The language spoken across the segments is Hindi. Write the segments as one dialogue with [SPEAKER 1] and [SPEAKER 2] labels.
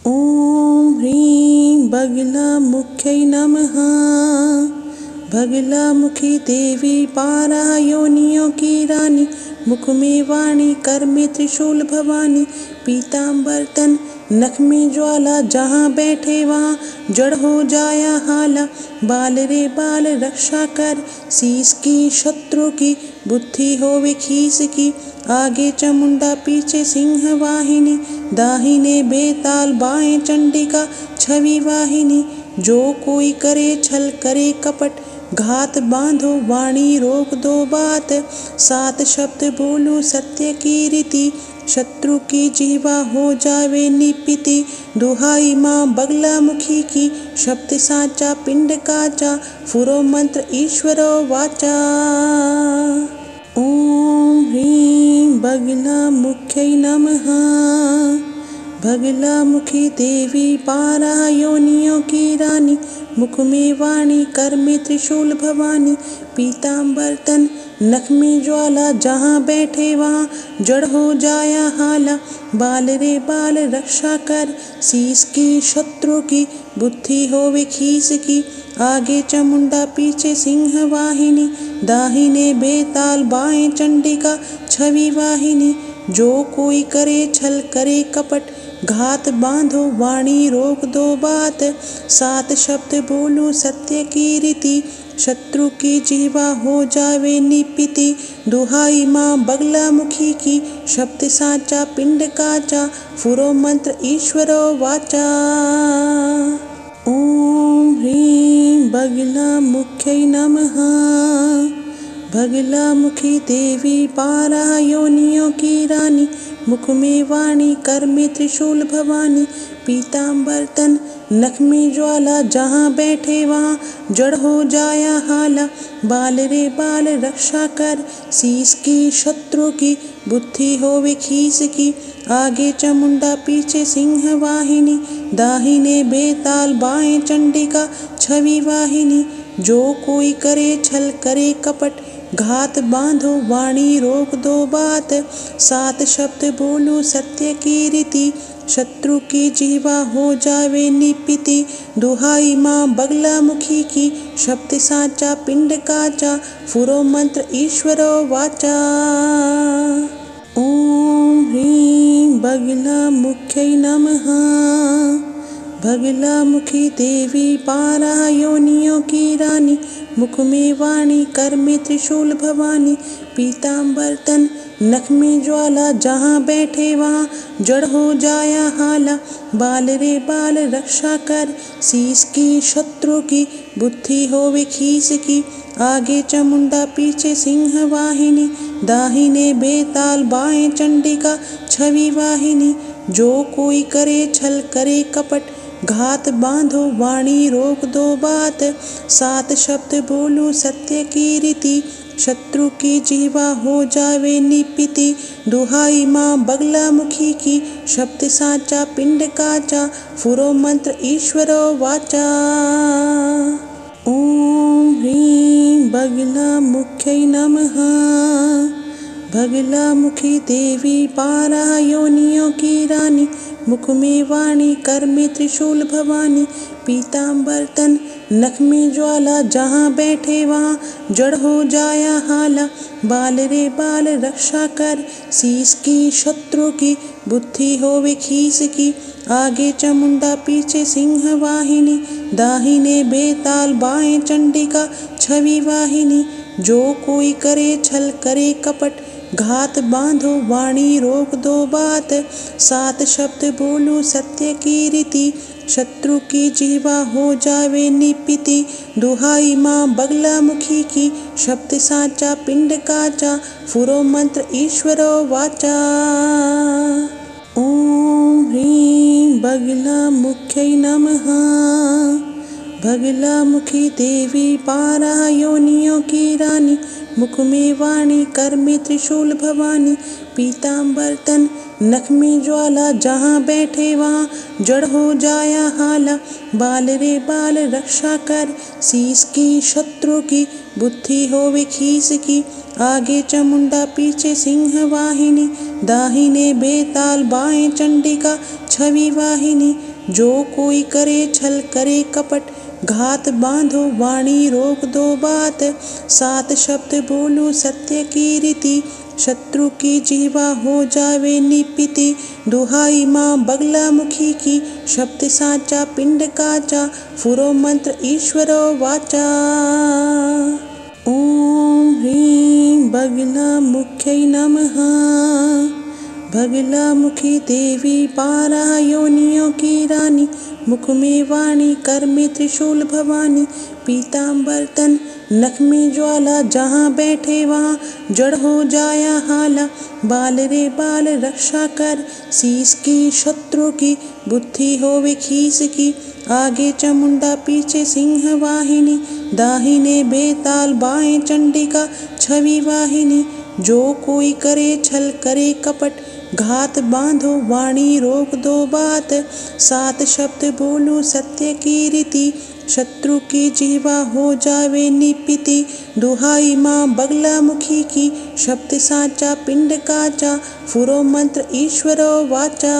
[SPEAKER 1] ॐ ह्रीं बगलामुख्यै नमः। बगलामुखी देवी पारा योनियों की रानी, मुख में वाणी कर में त्रिशूल भवानी। पीताम्बर तन नख में ज्वाला, जहाँ बैठे वहाँ जड़ हो जाया हाला। बाल रे बाल रक्षा कर, शीस की शत्रु की बुद्धि होवे खीस की। आगे चामुंडा पीछे सिंह वाहिनी, दाहिने बेताल बाएं चंडिका छवि वाहिनी। जो कोई करे छल करे कपट, घात बांधो वाणी रोक दो बात। सात शब्द बोलो सत्य की रीति, शत्रु की जीवा हो जावे निपिति। दुहाई माँ बगलामुखी की, शब्द साचा पिंड काचा। फुरो मंत्र ईश्वरो वाचा। ॐ ह्रीं बगलामुख्यै नमः। बगलामुखी देवी पारा योनियों की रानी, मुख में वाणी कर में त्रिशूल भवानी। पीताम्बर तन नख में ज्वाला, जहाँ बैठे वहाँ जड़ हो जाया हाला। बाल रे बाल रक्षा कर, शीस की शत्रु की बुद्धि होवे खीस की। आगे चामुंडा पीछे सिंह वाहिनी, दाहिने बेताल बाएं चंडिका छवि वाहिनी। जो कोई करे छल करे कपट, घात बांधो वाणी रोक दो बात। सात शब्द बोलो सत्य की रीति, शत्रु की जीवा हो जावे निपिति। दुहाई माँ बगलामुखी की, शब्द साचा पिंड काचा। फुरो मंत्र ईश्वरो वाचा। ॐ ह्रीं बगलामुख्यै नमः। बगलामुखी देवी पारा योनियों की रानी, मुख में वाणी कर में त्रिशूल भवानी। पीताम्बर तन नख में ज्वाला, जहाँ बैठे वहाँ जड़ हो जाया हाला। बाल रे बाल रक्षा कर, शीस की शत्रु की बुद्धि होवे खीस की। आगे चामुंडा पीछे सिंह वाहिनी, दाहिने बेताल बाएं चंडिका छवि वाहिनी। जो कोई करे छल करे कपट, घात बांधो वाणी रोक दो बात। सात शब्द बोलो सत्य की रीति, शत्रु की जीवा हो जावे निपिति। दुहाई माँ बगलामुखी की, शब्द साचा पिंड काचा। फुरो मंत्र ईश्वरो वाचा। ॐ ह्रीं बगलामुख्यै नमः। बगलामुखी देवी पारा योनियों की रानी, मुख में वाणी कर में त्रिशूल भवानी। पीताम्बर तन नख में ज्वाला, जहाँ बैठे वहाँ जड़ हो जाया हाला। बाल रे बाल रक्षा कर, शीस की शत्रु की बुद्धि होवे खीस की। आगे चामुंडा पीछे सिंह वाहिनी, दाहिने बेताल बाएं चंडिका छवि वाहिनी। जो कोई करे छल करे कपट, घात बांधो वाणी रोक दो बात। सात शब्द बोलो सत्य की रीति, शत्रु की जीवा हो जावे निपिति। दुहाई माँ बगलामुखी की, शब्द साचा पिंड काचा। फुरो मंत्र ईश्वरो वाचा। ॐ ह्रीं बगलामुख्यै नमः। बगलामुखी देवी पारा योनियों की रानी, मुख में वाणी कर में त्रिशूल भवानी। पीताम्बर तन नख में ज्वाला, जहाँ बैठे वहाँ जड़ हो जाया हाला। बाल रे बाल रक्षा कर, शीस की शत्रु की बुद्धि होवे खीस की। आगे चामुंडा पीछे सिंह वाहिनी, दाहिने बेताल बाएं चंडिका छवि वाहिनी। जो कोई करे छल करे कपट, घात बांधो वाणी रोक दो बात। सात शब्द बोलो सत्य की रीति, शत्रु की जीवा हो जावे निपिति। दुहाई माँ बगलामुखी की, शब्द साचा पिंड काचा। फुरो मंत्र ईश्वरो वाचा। ॐ ह्रीं बगलामुख्यै नमः। बगलामुखी देवी पारा योनियों की रानी, मुख में वाणी कर में त्रिशूल भवानी। पीताम्बर तन नख में ज्वाला, जहाँ बैठे वहाँ जड़ हो जाया हाला। बाल रे बाल रक्षा कर, शीस की शत्रु की बुद्धि होवे खीस की। आगे चामुंडा पीछे सिंह वाहिनी, दाहिने बेताल बाएं चंडिका छवि वाहिनी। जो कोई करे छल करे कपट, घात बांधो वाणी रोक दो बात। 7 शब्द बोलो सत्य की रीति, शत्रु की जीवा हो जावे निपिति। दुहाई माँ बगला मुखी की, शब्द साचा पिंड काचा, फुरो मंत्र ईश्वरो वाचा। ओम ह्रीं बगला मुख्यै नमः। बगला मुखी देवी बारह योनियों की रानी, मुख में वाणी कर में त्रिशूल भवानी। पीताम्बर तन नख में ज्वाला, जहाँ बैठे वहाँ जड़ हो जाया हाला। बाल रे बाल रक्षा कर, शीस की शत्रु की बुद्धि होवे खीस की। आगे चामुंडा पीछे सिंह वाहिनी, दाहिने बेताल बाएं चंडिका छवि वाहिनी। जो कोई करे छल करे कपट, घात बांधो वाणी रोक दो बात। 7 शब्द बोलो सत्य की रीति, शत्रु की जीवा हो जावे निपिति। दुहाई माँ बगला मुखी की, शब्द साचा पिंड काचा, फुरो मंत्र ईश्वरो वाचा।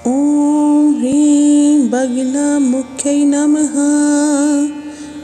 [SPEAKER 1] ओम ह्रीं बगला मुख्यै नमः।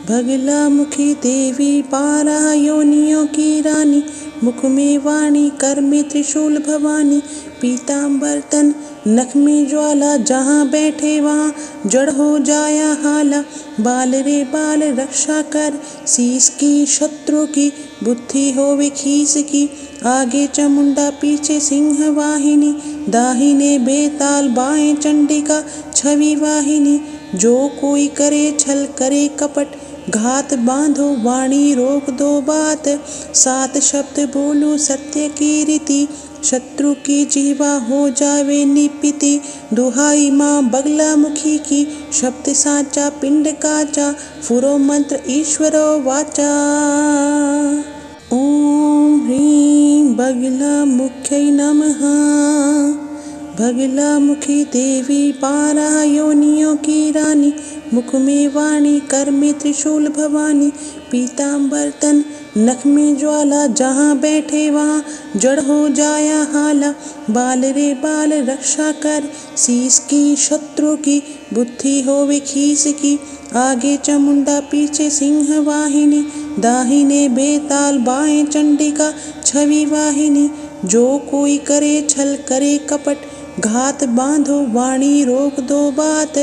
[SPEAKER 1] बगला मुखी देवी बारह योनियों की रानी, मुख में वाणी कर में त्रिशूल भवानी। पीताम्बर तन नख में ज्वाला, जहाँ बैठे वहाँ जड़ हो जाया हाला। बाल रे बाल रक्षा कर, शीस की शत्रु की बुद्धि होवे खीस की। आगे चामुंडा पीछे सिंह वाहिनी, दाहिने बेताल बाएं चंडिका छवि वाहिनी। जो कोई करे छल करे कपट, घात बांधो वाणी रोक दो बात। 7 शब्द बोलो सत्य की रीति, शत्रु की जीवा हो जावे निपिति। दुहाई माँ बगला मुखी की, शब्द साचा पिंड काचा, फुरो मंत्र ईश्वरो वाचा। ओम ह्रीं बगला मुख्यै नमः। बगला मुखी देवी बारह योनियों की रानी, मुख में वाणी कर में त्रिशूल भवानी। पीताम्बर तन नख में ज्वाला, जहाँ बैठे वहाँ जड़ हो जाया हाला। बाल रे बाल रक्षा कर, शीस की शत्रु की बुद्धि होवे खीस की। आगे चामुंडा पीछे सिंह वाहिनी, दाहिने बेताल बाएं चंडिका छवि वाहिनी। जो कोई करे छल करे कपट, घात बांधो वाणी रोक दो बात।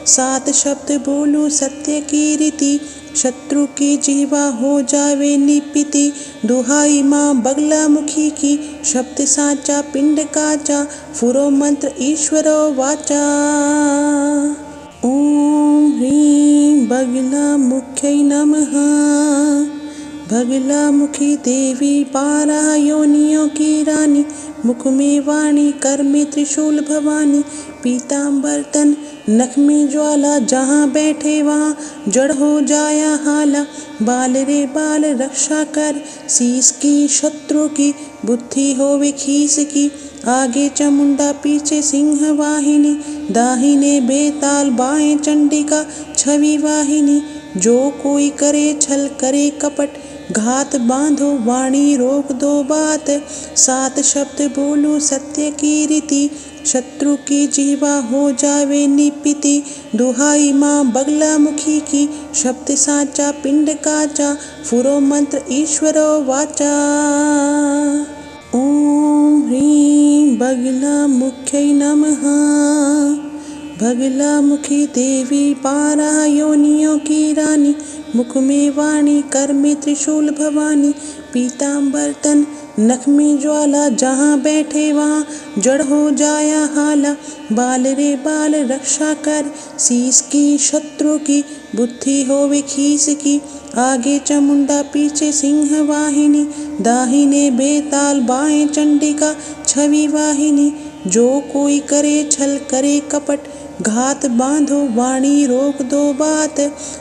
[SPEAKER 1] 7 शब्द बोलो सत्य की रीति, शत्रु की जीवा हो जावे निपिति। दुहाई माँ बगला मुखी की, शब्द साचा पिंड काचा, फुरो मंत्र ईश्वरो वाचा। ओम ह्रीं बगला मुख्यै नमः। बगला मुखी देवी बारह योनियों की रानी, मुख में वाणी कर में त्रिशूल भवानी। पीताम्बर तन नख में ज्वाला, जहाँ बैठे वहाँ जड़ हो जाया हाला। बाल रे बाल रक्षा कर, शीस की शत्रु की बुद्धि होवे खीस की। आगे चामुंडा पीछे सिंह वाहिनी, दाहिने बेताल बाएं चंडिका छवि वाहिनी। जो कोई करे छल करे कपट, घात बांधो वाणी रोक दो बात। 7 शब्द बोलो सत्य की रीति, शत्रु की जीवा हो जावे निपिति। दुहाई माँ बगला मुखी की, शब्द साचा पिंड काचा, फुरो मंत्र ईश्वरो वाचा। ओम ह्रीं बगला मुख्यै नमः। बगला मुखी देवी बारह योनियों की रानी, मुख में वाणी कर में त्रिशूल भवानी। पीताम्बर तन नख में ज्वाला, जहाँ बैठे वहाँ जड़ हो जाया हाला। बाल रे बाल रक्षा कर, शीस की शत्रु की बुद्धि होवे खीस की। आगे चामुंडा पीछे सिंह वाहिनी, दाहिने बेताल बाएं चंडिका छवि वाहिनी। जो कोई करे छल करे कपट, घात बांधो वाणी रोक दो बात।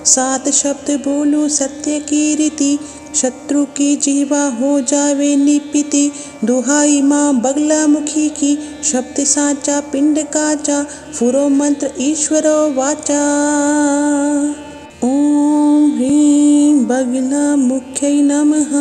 [SPEAKER 1] 7 शब्द बोलो सत्य की रीति, शत्रु की जीवा हो जावे निपिति। दुहाई माँ बगला मुखी की, शब्द साचा पिंड काचा, फुरो मंत्र ईश्वरो वाचा। ओम ह्रीं बगला मुख्यै नमः।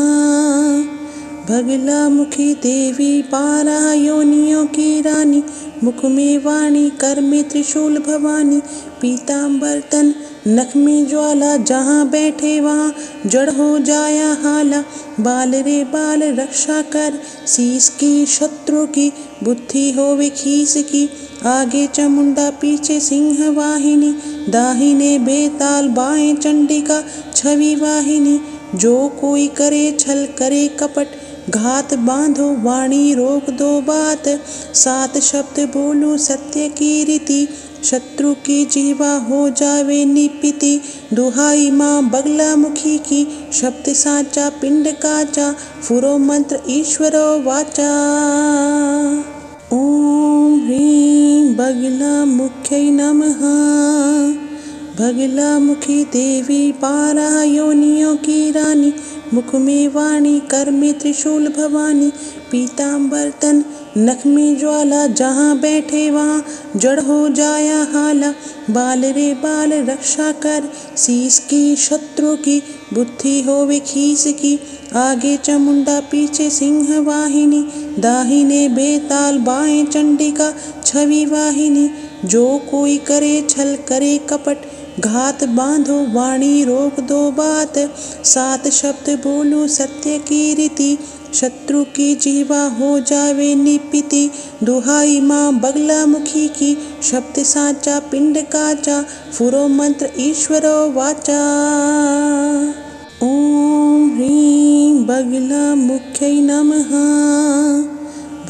[SPEAKER 1] बगला मुखी देवी बारह योनियों की रानी, मुख में वाणी कर में त्रिशूल भवानी। पीताम्बर तन नख में ज्वाला जहाँ बैठे वहाँ जड़ हो जाया हाला। बाल रे बाल रक्षा कर शीस की शत्रु की बुद्धि होवे खीस की। आगे चामुंडा पीछे सिंह वाहिनी दाहिने बेताल बाएं चंडिका छवि वाहिनी। जो कोई करे छल करे कपट घात बांधो वाणी रोक दो बात। सात शब्द बोलूं सत्य की रीति शत्रु की जीवा हो जावे निपिति। दुहाई माँ बगला मुखी की शब्द साचा पिंड काचा फुरो मंत्र ईश्वरो वाचा। ओम ह्रीं बगला मुख्यै नमः। बगला मुखी देवी बारह योनियों की रानी। मुख में वाणी कर में त्रिशूल भवानी। पीताम्बर तन नख में ज्वाला जहाँ बैठे वहाँ जड़ हो जाया हाला। बाल रे बाल रक्षा कर शीस की शत्रु की बुद्धि होवे खीस की। आगे चामुंडा पीछे सिंह वाहिनी दाहिने बेताल बाएं चंडिका छवि वाहिनी। जो कोई करे छल करे कपट घात बांधो वाणी रोक दो बात। सात शब्द बोलूं सत्य की रीति शत्रु की जीवा हो जावे निपिति। दुहाई माँ बगला मुखी की शब्द साचा पिंड काचा फुरो मंत्र ईश्वरो वाचा। ओम ह्रीं बगला मुख्यै नमः।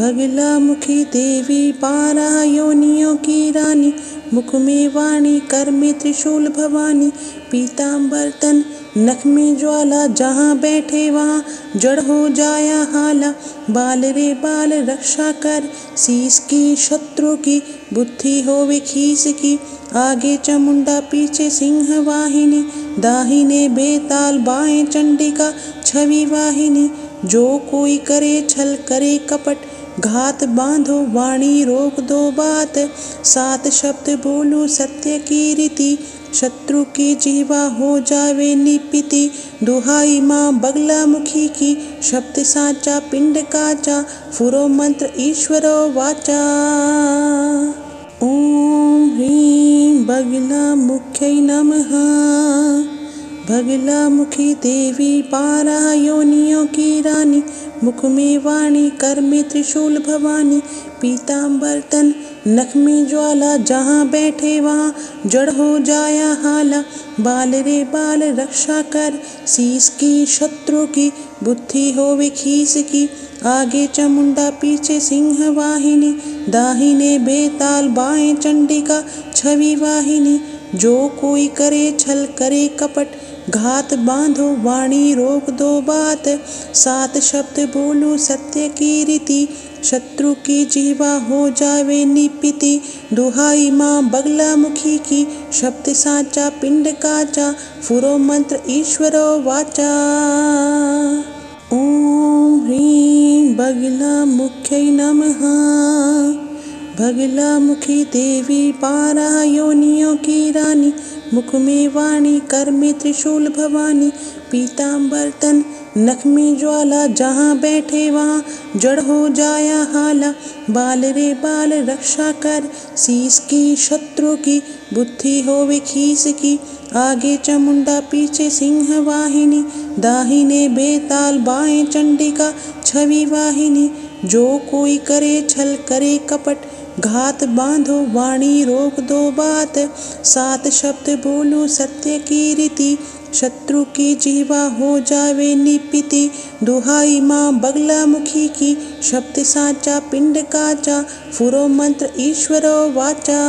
[SPEAKER 1] बगला मुखी देवी बारह योनियों की रानी। मुख में वाणी कर में त्रिशूल भवानी। पीताम्बर तन नख में ज्वाला जहाँ बैठे वहाँ जड़ हो जाया हाला। बाल रे बाल रक्षा कर शीस की शत्रु की बुद्धि होवे खीस की। आगे चामुंडा पीछे सिंह वाहिनी दाहिने बेताल बाएं चंडिका छवि वाहिनी। जो कोई करे छल करे कपट घात बांधो वाणी रोक दो बात। सात शब्द बोलूं सत्य की रीति शत्रु की जीवा हो जावे निपिति। दुहाई माँ बगला मुखी की शब्द साचा पिंड काचा फुरो मंत्र ईश्वरो वाचा। ओम ह्रीं बगला मुख्यै नमः। बगला मुखी देवी बारह योनियों की रानी। मुख में वाणी कर में त्रिशूल भवानी। पीताम्बर तन नख में ज्वाला जहाँ बैठे वहाँ जड़ हो जाया हाला। बाल रे बाल रक्षा कर शीस की शत्रु की बुद्धि होवे खीस की। आगे चामुंडा पीछे सिंह वाहिनी दाहिने बेताल बाएं चंडिका छवि वाहिनी। जो कोई करे छल करे कपट घात बांधो वाणी रोक दो बात। सात शब्द बोलूं सत्य की रीति शत्रु की जीवा हो जावे निपिति। दुहाई माँ बगला मुखी की शब्द साचा पिंड काचा फुरो मंत्र ईश्वरो वाचा। ओम ह्रीं बगला मुख्यै नमः। बगला मुखी देवी बारह योनियों की रानी। मुख में वाणी कर में त्रिशूल भवानी। पीताम्बर तन नख में ज्वाला जहाँ बैठे वहाँ जड़ हो जाया हाला। बाल रे बाल रक्षा कर शीस की शत्रु की बुद्धि होवे खीस की। आगे चामुंडा पीछे सिंह वाहिनी दाहिने बेताल बाएं चंडिका छवि वाहिनी। जो कोई करे छल करे कपट घात बांधो वाणी रोक दो बात। सात शब्द बोलूं सत्य की रीति शत्रु की जीवा हो जावे निपिति। दुहाई माँ बगला मुखी की शब्द साचा पिंड काचा फुरो मंत्र ईश्वरो वाचा।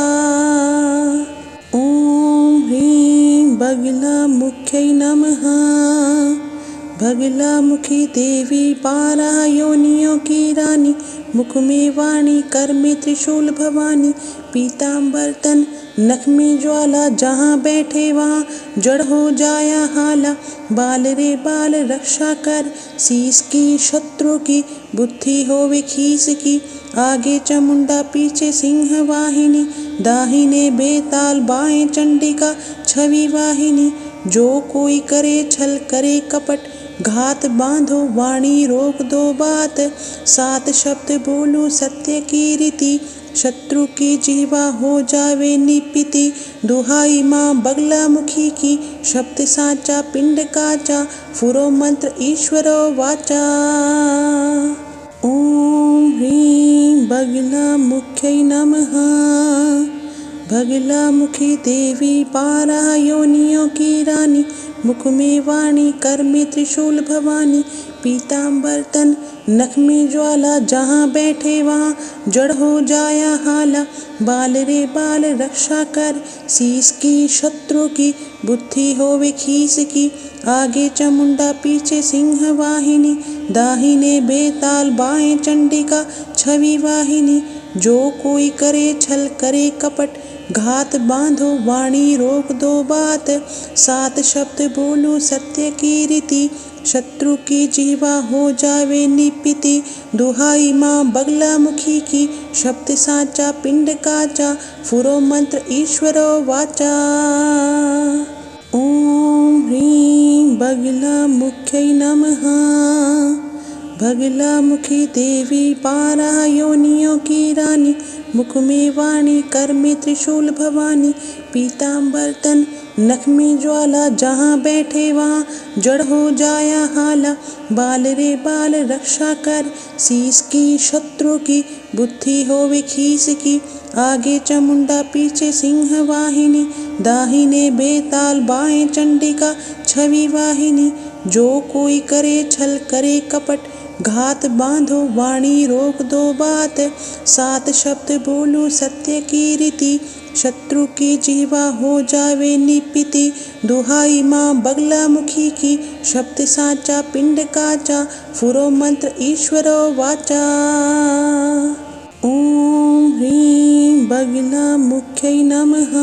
[SPEAKER 1] ओम ह्रीं बगला मुख्यै नमः। बगला मुखी देवी बारह योनियों की रानी। मुख में वाणी कर में त्रिशूल भवानी। पीताम्बर तन नख में ज्वाला जहाँ बैठे वहाँ जड़ हो जाया हाला। बाल रे बाल रक्षा कर शीस की शत्रु की बुद्धि होवे खीस की। आगे चामुंडा पीछे सिंह वाहिनी दाहिने बेताल बाएं चंडिका छवि वाहिनी। जो कोई करे छल करे कपट घात बांधो वाणी रोक दो बात। सात शब्द बोलूं सत्य की रीति शत्रु की जीवा हो जावे निपिति। दुहाई माँ बगला मुखी की, शब्द साचा पिंड काचा, फुरो मंत्र ईश्वरो वाचा। ओम ह्रीं बगला मुख्यै नमः। बगला मुखी देवी बारह योनियों की रानी, मुख में वाणी कर में त्रिशूल भवानी। पीताम्बर तन नख में ज्वाला, जहाँ बैठे वहाँ जड़ हो जाया हाला। बाल रे बाल रक्षा कर, शीस की शत्रु की, बुद्धि होवे खीस की। आगे चामुंडा पीछे सिंह वाहिनी, दाहिने बेताल बाएं चंडिका छवि वाहिनी। जो कोई करे छल करे कपट, घात बांधो वाणी रोक दो बात। सात शब्द बोलो सत्य की रीति, शत्रु की जीवा हो जावे निपिति। दुहाई माँ बगला मुखी की, शब्द साचा पिंड काचा, फुरो मंत्र ईश्वरो वाचा। ओम ह्रीं बगला मुख्यै नमः। बगला मुखी देवी बारह योनियों की रानी, मुख में वाणी कर में त्रिशूल भवानी। पीताम्बर तन नख में ज्वाला, जहाँ बैठे वहाँ जड़ हो जाया हाला। बाल रे बाल रक्षा कर, शीस की शत्रु की, बुद्धि होवे खीस की। आगे चामुंडा पीछे सिंह वाहिनी, दाहिने बेताल बाएं चंडिका छवि वाहिनी। जो कोई करे छल करे कपट, घात बांधो वाणी रोक दो बात। सात शब्द बोलो सत्य की रीति, शत्रु की जीवा हो जावे निपिति। दुहाई माँ बगला मुखी की, शब्द साचा पिंड काचा, फुरो मंत्र ईश्वरो वाचा। ओम ह्रीं बगला मुख्यै नमः।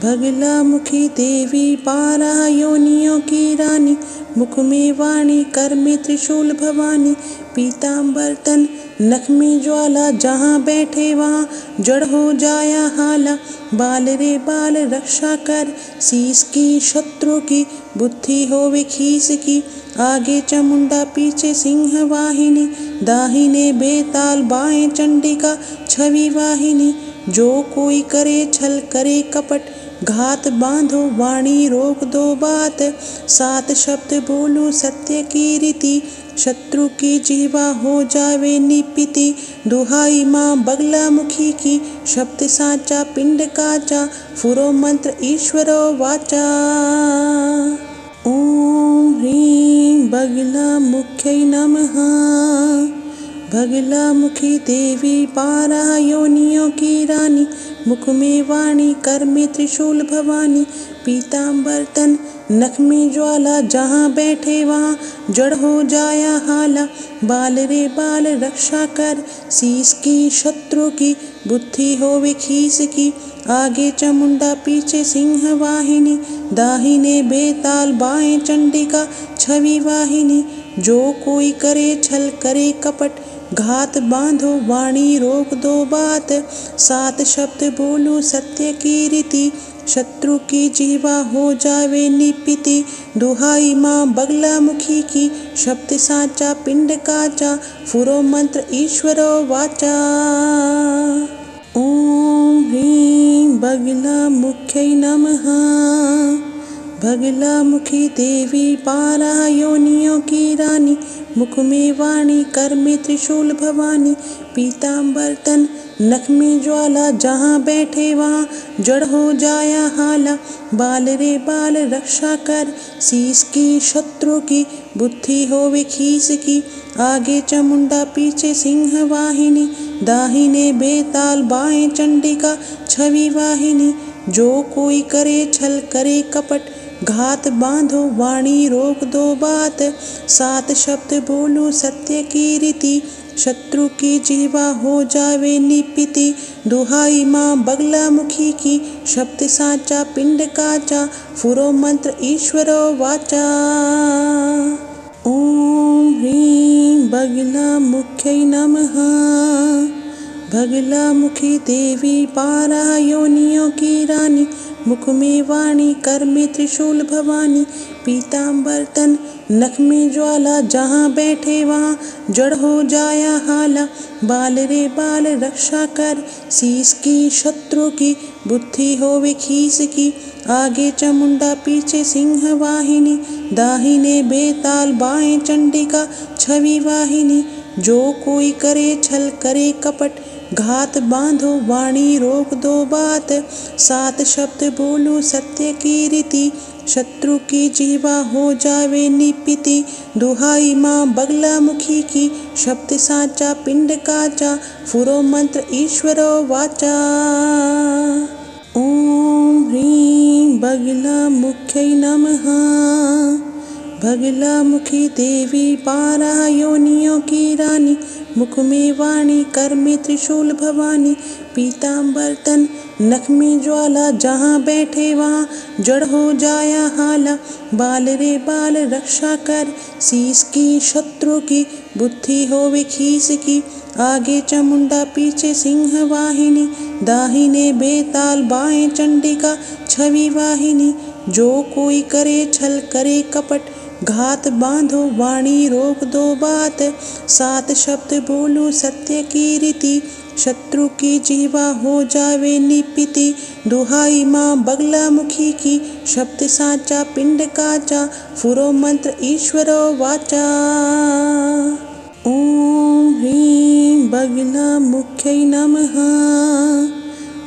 [SPEAKER 1] बगला मुखी देवी बारह योनियों की रानी, मुख में वाणी कर में त्रिशूल भवानी। पीताम्बर तन नख में ज्वाला, जहाँ बैठे वहाँ जड़ हो जाया हाला। बाल रे बाल रक्षा कर, शीस की शत्रु की, बुद्धि होवे खीस की। आगे चामुंडा पीछे सिंह वाहिनी, दाहिने बेताल बाएं चंडिका छवि वाहिनी। जो कोई करे छल करे कपट, घात बांधो वाणी रोक दो बात। सात शब्द बोलो सत्य की रीति, शत्रु की जीवा हो जावे निपिति। दुहाई माँ बगला मुखी की, शब्द साचा पिंड काचा, फुरो मंत्र ईश्वरो वाचा। ओम ह्रीं बगला मुख्यै नमः। बगला मुखी देवी बारह योनियों की रानी, मुख में वाणी कर में त्रिशूल भवानी। पीताम्बर तन नख में ज्वाला, जहाँ बैठे वहाँ जड़ हो जाया हाला। बाल रे बाल रक्षा कर, शीस की शत्रु की, बुद्धि होवे खीस की। आगे चामुंडा पीछे सिंह वाहिनी, दाहिने बेताल बाएं चंडिका छवि वाहिनी। जो कोई करे छल करे कपट, घात बांधो वाणी रोक दो बात। सात शब्द बोलो सत्य की रीति, शत्रु की जीवा हो जावे निपिति। दुहाई माँ बगला मुखी की, शब्द साचा पिंड काचा, फुरो मंत्र ईश्वरो वाचा। ओम ह्रीं बगला मुख्यै नमः। बगला मुखी देवी बारह योनियों की रानी, मुख में वाणी कर में त्रिशूल भवानी। पीताम्बर तन नख में ज्वाला, जहाँ बैठे वहाँ जड़ हो जाया हाला। बाल रे बाल रक्षा कर, शीस की शत्रु की, बुद्धि होवे खीस की। आगे चामुंडा पीछे सिंह वाहिनी, दाहिने बेताल बाएं चंडिका छवि वाहिनी। जो कोई करे छल करे कपट, घात बांधो वाणी रोक दो बात। सात शब्द बोलो सत्य की रीति, शत्रु की जीवा हो जावे निपिति। दुहाई माँ बगला मुखी की, शब्द साचा पिंड काचा, फुरो मंत्र ईश्वरो वाचा। ओम ह्रीं बगला मुख्यै नमः। भगला मुखी देवी बारह योनियों की रानी, मुख में वाणी कर में त्रिशूल भवानी। पीताम्बर तन नख में ज्वाला, जहाँ बैठे वहाँ जड़ हो जाया हाला। बाल रे बाल रक्षा कर, शीस की शत्रु की बुद्धि होवे खीस की। आगे चामुंडा पीछे सिंह वाहिनी, दाहिने बेताल बाएं चंडिका छवि वाहिनी। जो कोई करे छल करे कपट, घात बांधो वाणी रोक दो बात। सात शब्द बोलूं सत्य की रीति, शत्रु की जीवा हो जावे निपिति। दुहाई माँ बगला मुखी की, शब्द साचा पिंड काचा। फुरो मंत्र ईश्वरो वाचा। ओम ह्रीं बगला मुख्यै नमः। बगला मुखी देवी बारह योनियों की रानी, मुख में वाणी कर में त्रिशूल भवानी। पीताम्बर तन नख में ज्वाला, जहाँ बैठे वहाँ जड़ हो जाया हाला। बाल रे बाल रक्षा कर, शीस की शत्रु की बुद्धि होवे खीस की। आगे चामुंडा पीछे सिंह वाहिनी, दाहिने बेताल बाएं चंडिका छवि वाहिनी। जो कोई करे छल करे कपट, घात बांधो वाणी रोक दो बात। सात शब्द बोलूं सत्य की रीति, शत्रु की जीवा हो जावे निपिति। दुहाई माँ बगला मुखी की, शब्द साचा पिंड काचा। फुरो मंत्र ईश्वरो वाचा। ओम ह्रीं बगला मुख्यै नमः।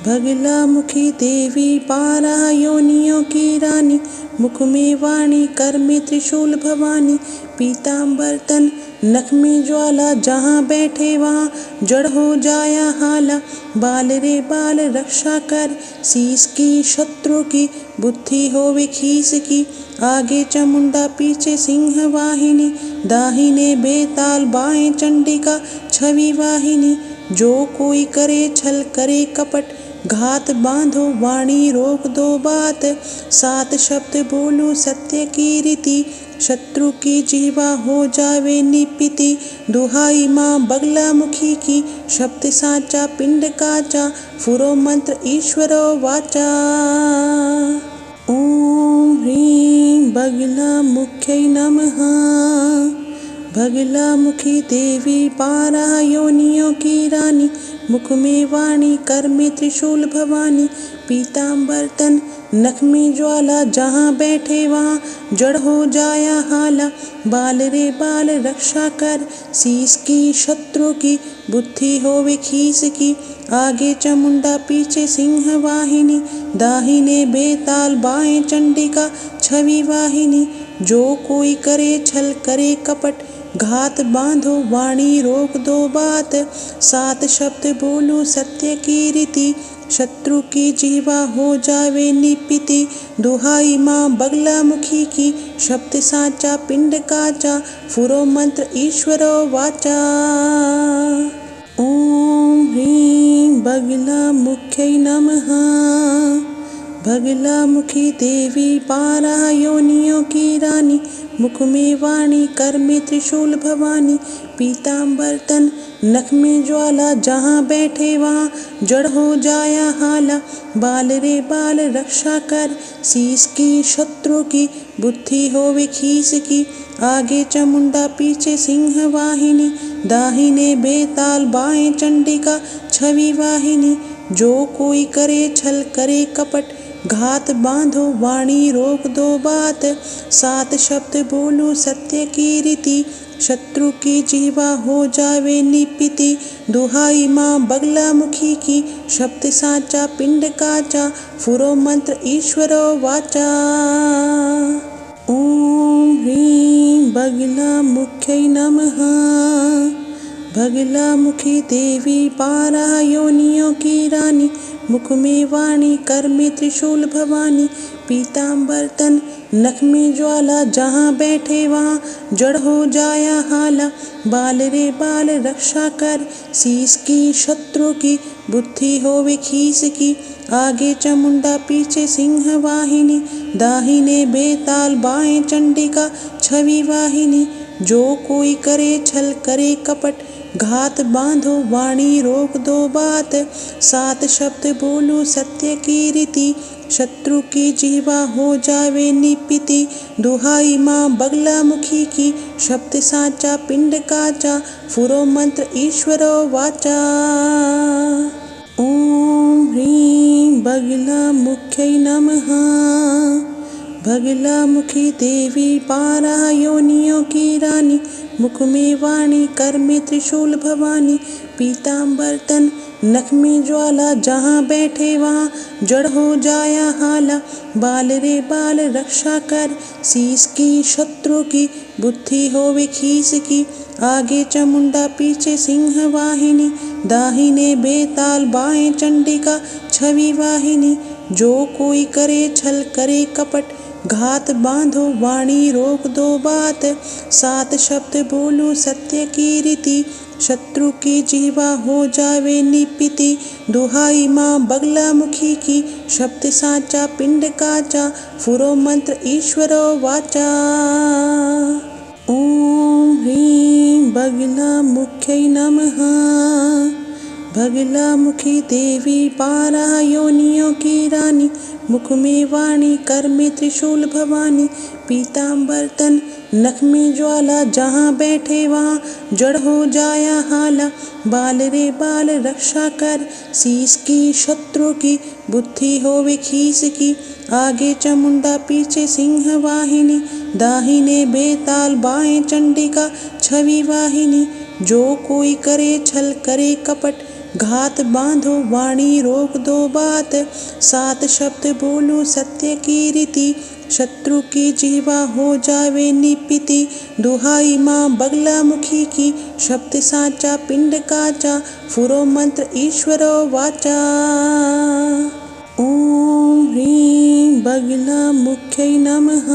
[SPEAKER 1] बगला मुखी देवी बारह योनियों की रानी, मुख में वाणी कर में त्रिशूल भवानी। पीताम्बर तन नख में ज्वाला, जहाँ बैठे वहाँ जड़ हो जाया हाला। बाल रे बाल रक्षा कर, शीस की शत्रु की बुद्धि होवे खीस की। आगे चामुंडा पीछे सिंह वाहिनी, दाहिने बेताल बाएं चंडिका छवि वाहिनी। जो कोई करे छल करे कपट, घात बांधो वाणी रोक दो बात। सात शब्द बोलूं सत्य की रीति, शत्रु की जीवा हो जावे निपिति। दुहाई माँ बगला मुखी की, शब्द साचा पिंड काचा। फुरो मंत्र ईश्वरो वाचा। ओम ह्रीं बगला मुख्यै नमः। बगला मुखी देवी बारह योनियों की रानी, मुख में वाणी कर में त्रिशूल भवानी। पीताम्बर तन नख में ज्वाला, जहाँ बैठे वहाँ जड़ हो जाया हाला। बाल रे बाल रक्षा कर, शीस की शत्रु की बुद्धि होवे खीस की। आगे चामुंडा पीछे सिंह वाहिनी, दाहिने बेताल बाएं चंडिका छवि वाहिनी। जो कोई करे छल करे कपट, घात बांधो वाणी रोक दो बात। सात शब्द बोलूं सत्य की रीति, शत्रु की जीवा हो जावे निपिति। दुहाई माँ बगला मुखी की, शब्द साचा पिंड काचा। फुरो मंत्र ईश्वरो वाचा। ओम ह्रीं बगला मुख्यै नमः। बगला मुखी देवी बारह योनियों की रानी, मुख में वाणी कर में त्रिशूल भवानी। पीताम्बर तन नख में ज्वाला, जहाँ बैठे वहाँ जड़ हो जाया हाला। बाल रे बाल रक्षा कर, शीस की शत्रु की बुद्धि होवे खीस की। आगे चामुंडा पीछे सिंह वाहिनी, दाहिने बेताल बाएं चंडिका छवि वाहिनी। जो कोई करे छल करे कपट, घात बांधो वाणी रोक दो बात। सात शब्द बोलूं सत्य की रीति, शत्रु की जीवा हो जावे निपिति। दुहाई माँ बगला मुखी की, शब्द साचा पिंड काचा। फुरो मंत्र ईश्वरो वाचा। ओम ह्रीं बगला मुख्यै नमः। बगला मुखी देवी बारह योनियों की रानी, मुख में वाणी कर में त्रिशूल भवानी। पीताम्बर तन नख में ज्वाला, जहाँ बैठे वहाँ जड़ हो जाया हाला। बाल रे बाल रक्षा कर, शीस की शत्रु की बुद्धि होवे खीस की। आगे चामुंडा पीछे सिंह वाहिनी, दाहिने बेताल बाएं चंडिका छवि वाहिनी। जो कोई करे छल करे कपट, घात बांधो वाणी रोक दो बात, 7 शब्द बोलो सत्य की रीति, शत्रु की जीवा हो जावे निपिति। दुहाई माँ बगला मुखी की, शब्द साचा पिंड काचा, फुरो मंत्र ईश्वरो वाचा। ओम ह्रीं बगला मुख्यै नमः। बगला मुखी देवी बारह योनियों की रानी, मुख में वाणी कर में त्रिशूल भवानी, पीताम्बर तन नख में ज्वाला, जहाँ बैठे वहाँ जड़ हो जाया हाला। बाल रे बाल रक्षा कर, शीस की शत्रु की, बुद्धि होवे खीस की, आगे चामुंडा पीछे सिंह वाहिनी, दाहिने बेताल बाएं चंडिका छवि वाहिनी। जो कोई करे छल करे कपट, घात बांधो वाणी रोक दो बात, 7 शब्द बोलो सत्य की रीति, शत्रु की जीवा हो जावे निपिति। दुहाई माँ बगला मुखी की, शब्द साचा पिंड काचा, फुरो मंत्र ईश्वरो वाचा। ओम ह्रीं बगला मुख्यै नमः। बगला मुखी देवी बारह योनियों की रानी, मुख में वाणी कर में त्रिशूल भवानी, पीताम्बर तन नख में ज्वाला, जहाँ बैठे वहाँ जड़ हो जाया हाला। बाल रे बाल रक्षा कर, शीस की शत्रु की, बुद्धि होवे खीस की, आगे चामुंडा पीछे सिंह वाहिनी, दाहिने बेताल बाएं चंडिका छवि वाहिनी। जो कोई करे छल करे कपट, घात बांधो वाणी रोक दो बात, 7 शब्द बोलो सत्य की रीति, शत्रु की जीवा हो जावे निपिति। दुहाई माँ बगला मुखी की, शब्द साचा पिंड काचा, फुरो मंत्र ईश्वरो वाचा। ओम ह्रीं बगला मुख्यै नमः।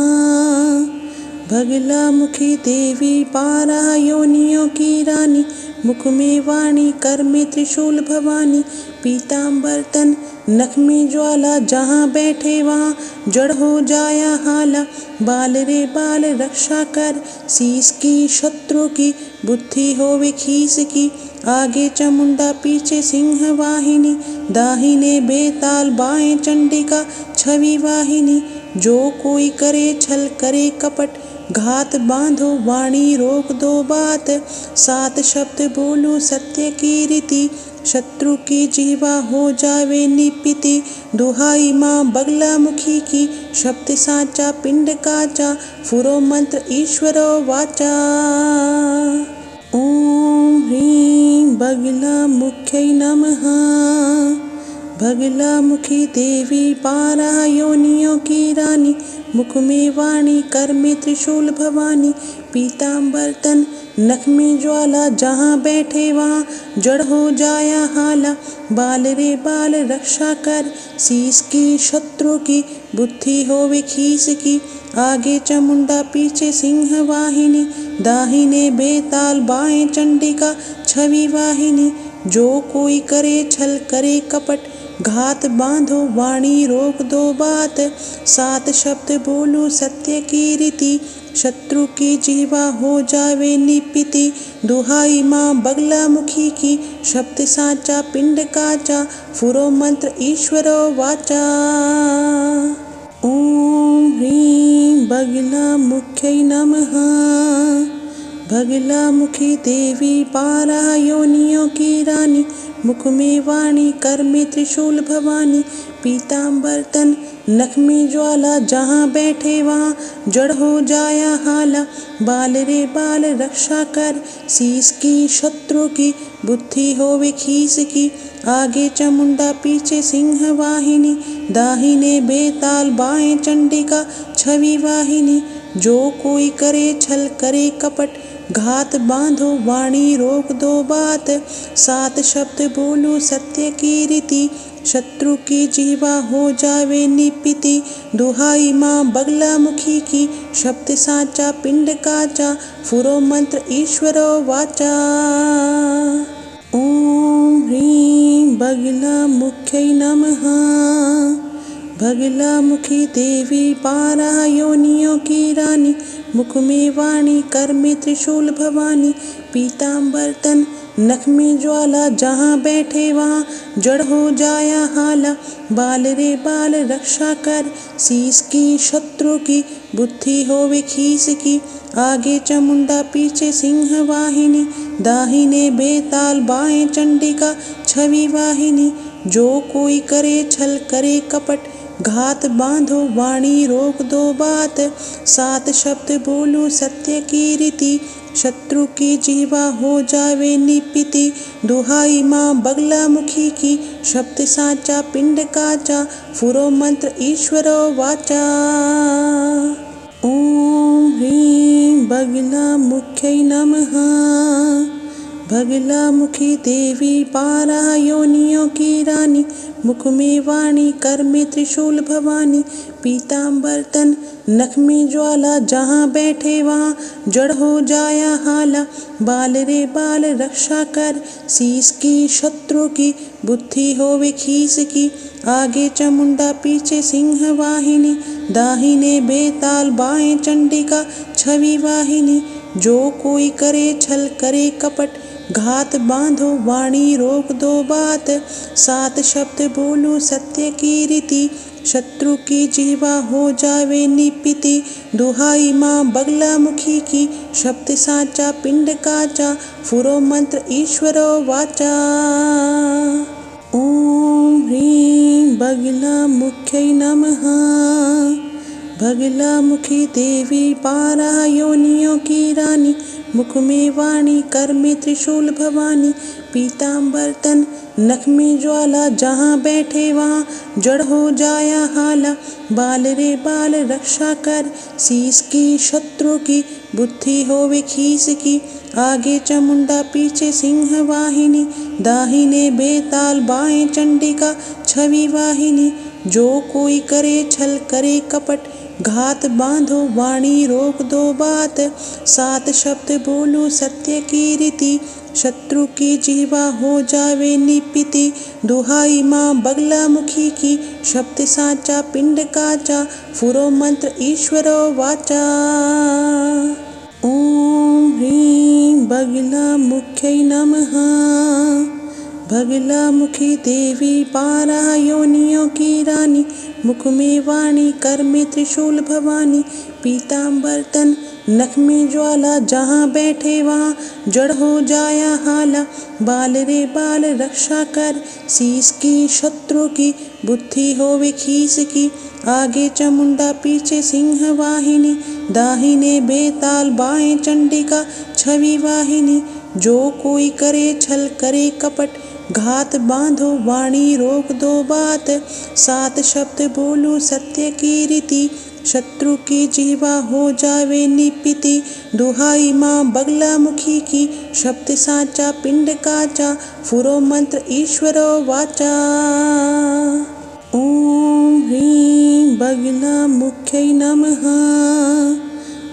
[SPEAKER 1] बगला मुखी देवी बारह योनियों की रानी, मुख में वाणी कर में त्रिशूल भवानी, पीताम्बर तन नख में ज्वाला, जहाँ बैठे वहाँ जड़ हो जाया हाला। बाल रे बाल रक्षा कर, शीस की शत्रु की, बुद्धि होवे खीस की, आगे चामुंडा पीछे सिंह वाहिनी, दाहिने बेताल बाएं चंडिका छवि वाहिनी। जो कोई करे छल करे कपट, घात बांधो वाणी रोक दो बात, 7 शब्द बोलो सत्य की रीति, शत्रु की जीवा हो जावे निपिति। दुहाई माँ बगला मुखी की, शब्द साचा पिंड काचा, फुरो मंत्र ईश्वरो वाचा। ओम ह्रीं बगला मुख्यै नमः। बगला मुखी देवी बारह योनियों की रानी, मुख में वाणी कर में त्रिशूल भवानी, पीताम्बर तन नख में ज्वाला, जहाँ बैठे वहाँ जड़ हो जाया हाला। बाल रे बाल रक्षा कर, शीस की शत्रु की, बुद्धि होवे खीस की, आगे चामुंडा पीछे सिंह वाहिनी, दाहिने बेताल बाएं चंडिका छवि वाहिनी। जो कोई करे छल करे कपट, घात बांधो वाणी रोक दो बात, 7 शब्द बोलो सत्य की रीति, शत्रु की जीवा हो जावे निपिति। दुहाई माँ बगला मुखी की, शब्द साचा पिंड काचा, फुरो मंत्र ईश्वरो वाचा। ओम ह्रीं बगला मुख्यै नमः। बगला मुखी देवी बारह योनियों की रानी, मुख में वाणी कर में त्रिशूल भवानी, पीताम्बर तन नख में ज्वाला, जहाँ बैठे वहाँ जड़ हो जाया हाला। बाल रे बाल रक्षा कर, शीस की शत्रु की, बुद्धि होवे खीस की, आगे चामुंडा पीछे सिंह वाहिनी, दाहिने बेताल बाएं चंडिका छवि वाहिनी। जो कोई करे छल करे कपट, घात बांधो वाणी रोक दो बात, 7 शब्द बोलो सत्य की रीति, शत्रु की जीवा हो जावे निपिति। दुहाई माँ बगला मुखी की, शब्द साचा पिंड काचा, फुरो मंत्र ईश्वरो वाचा। ओम ह्रीं बगला मुख्यै नमः। बगला मुखी देवी बारह योनियों की रानी, मुख में वाणी कर में त्रिशूल भवानी, पीताम्बर तन नख में ज्वाला जहाँ बैठे वहाँ जड़ हो जाया हाला। बाल रे बाल रक्षा कर शीस की शत्रु की बुद्धि होवे खीस की। आगे चामुंडा पीछे सिंह वाहिनी दाहिने बेताल बाएं चंडिका छवि वाहिनी। जो कोई करे छल करे कपट घात बांधो वाणी रोक दो बात। सात शब्द बोलूं सत्य की रीति शत्रु की जीवा हो जावे निपिति। दुहाई माँ बगला मुखी की शब्द साचा पिंड काचा फुरो मंत्र ईश्वरो वाचा। ओम ह्रीं बगला मुख्यै नमः। बगला मुखी देवी बारह योनियों की रानी मुख में वाणी कर में त्रिशूल भवानी। पीताम्बर तन नख में ज्वाला जहाँ बैठे वहाँ जड़ हो जाया हाला। बाल रे बाल रक्षा कर शीस की शत्रु की बुद्धि होवे खीस की। आगे चामुंडा पीछे सिंह वाहिनी दाहिने बेताल बाएं चंडिका छवि वाहिनी। जो कोई करे छल करे कपट घात बांधो वाणी रोक दो बात। सात शब्द बोलूं सत्य की रीति शत्रु की जीवा हो जावे निपिति। दुहाई माँ बगला मुखी की शब्द साचा पिंड काचा फुरो मंत्र ईश्वरो वाचा। ओम ह्रीं बगला मुख्यै नमः। बगला मुखी देवी बारह योनियों की रानी मुख में वाणी कर में त्रिशूल भवानी। पीताम्बर तन नख में ज्वाला जहाँ बैठे वहाँ जड़ हो जाया हाला। बाल रे बाल रक्षा कर शीस की शत्रु की बुद्धि होवे खीस की। आगे चामुंडा पीछे सिंह वाहिनी दाहिने बेताल बाएं चंडिका छवि वाहिनी। जो कोई करे छल करे कपट घात बांधो वाणी रोक दो बात। सात शब्द बोलूं सत्य की रीति शत्रु की जीवा हो जावे निपिति। दुहाई माँ बगला मुखी की शब्द साचा पिंड काचा फुरो मंत्र ईश्वरो वाचा। ओम ह्रीं बगला मुख्यै नमः। बगला मुखी देवी बारह योनियों की रानी मुख में वाणी कर में त्रिशूल भवानी। पीताम्बर तन नख में ज्वाला जहाँ बैठे वहाँ जड़ हो जाया हाला। बाल रे बाल रक्षा कर शीस की शत्रु की बुद्धि होवे खीस की। आगे चामुंडा पीछे सिंह वाहिनी दाहिने बेताल बाएं चंडिका छवि वाहिनी। जो कोई करे छल करे कपट घात बांधो वाणी रोक दो बात। सात शब्द बोलूं सत्य की रीति शत्रु की जीवा हो जावे निपिति। दुहाई माँ बगला मुखी की शब्द साचा पिंड काचा फुरो मंत्र ईश्वरो वाचा। ओम ह्रीं बगला मुख्यै नमः।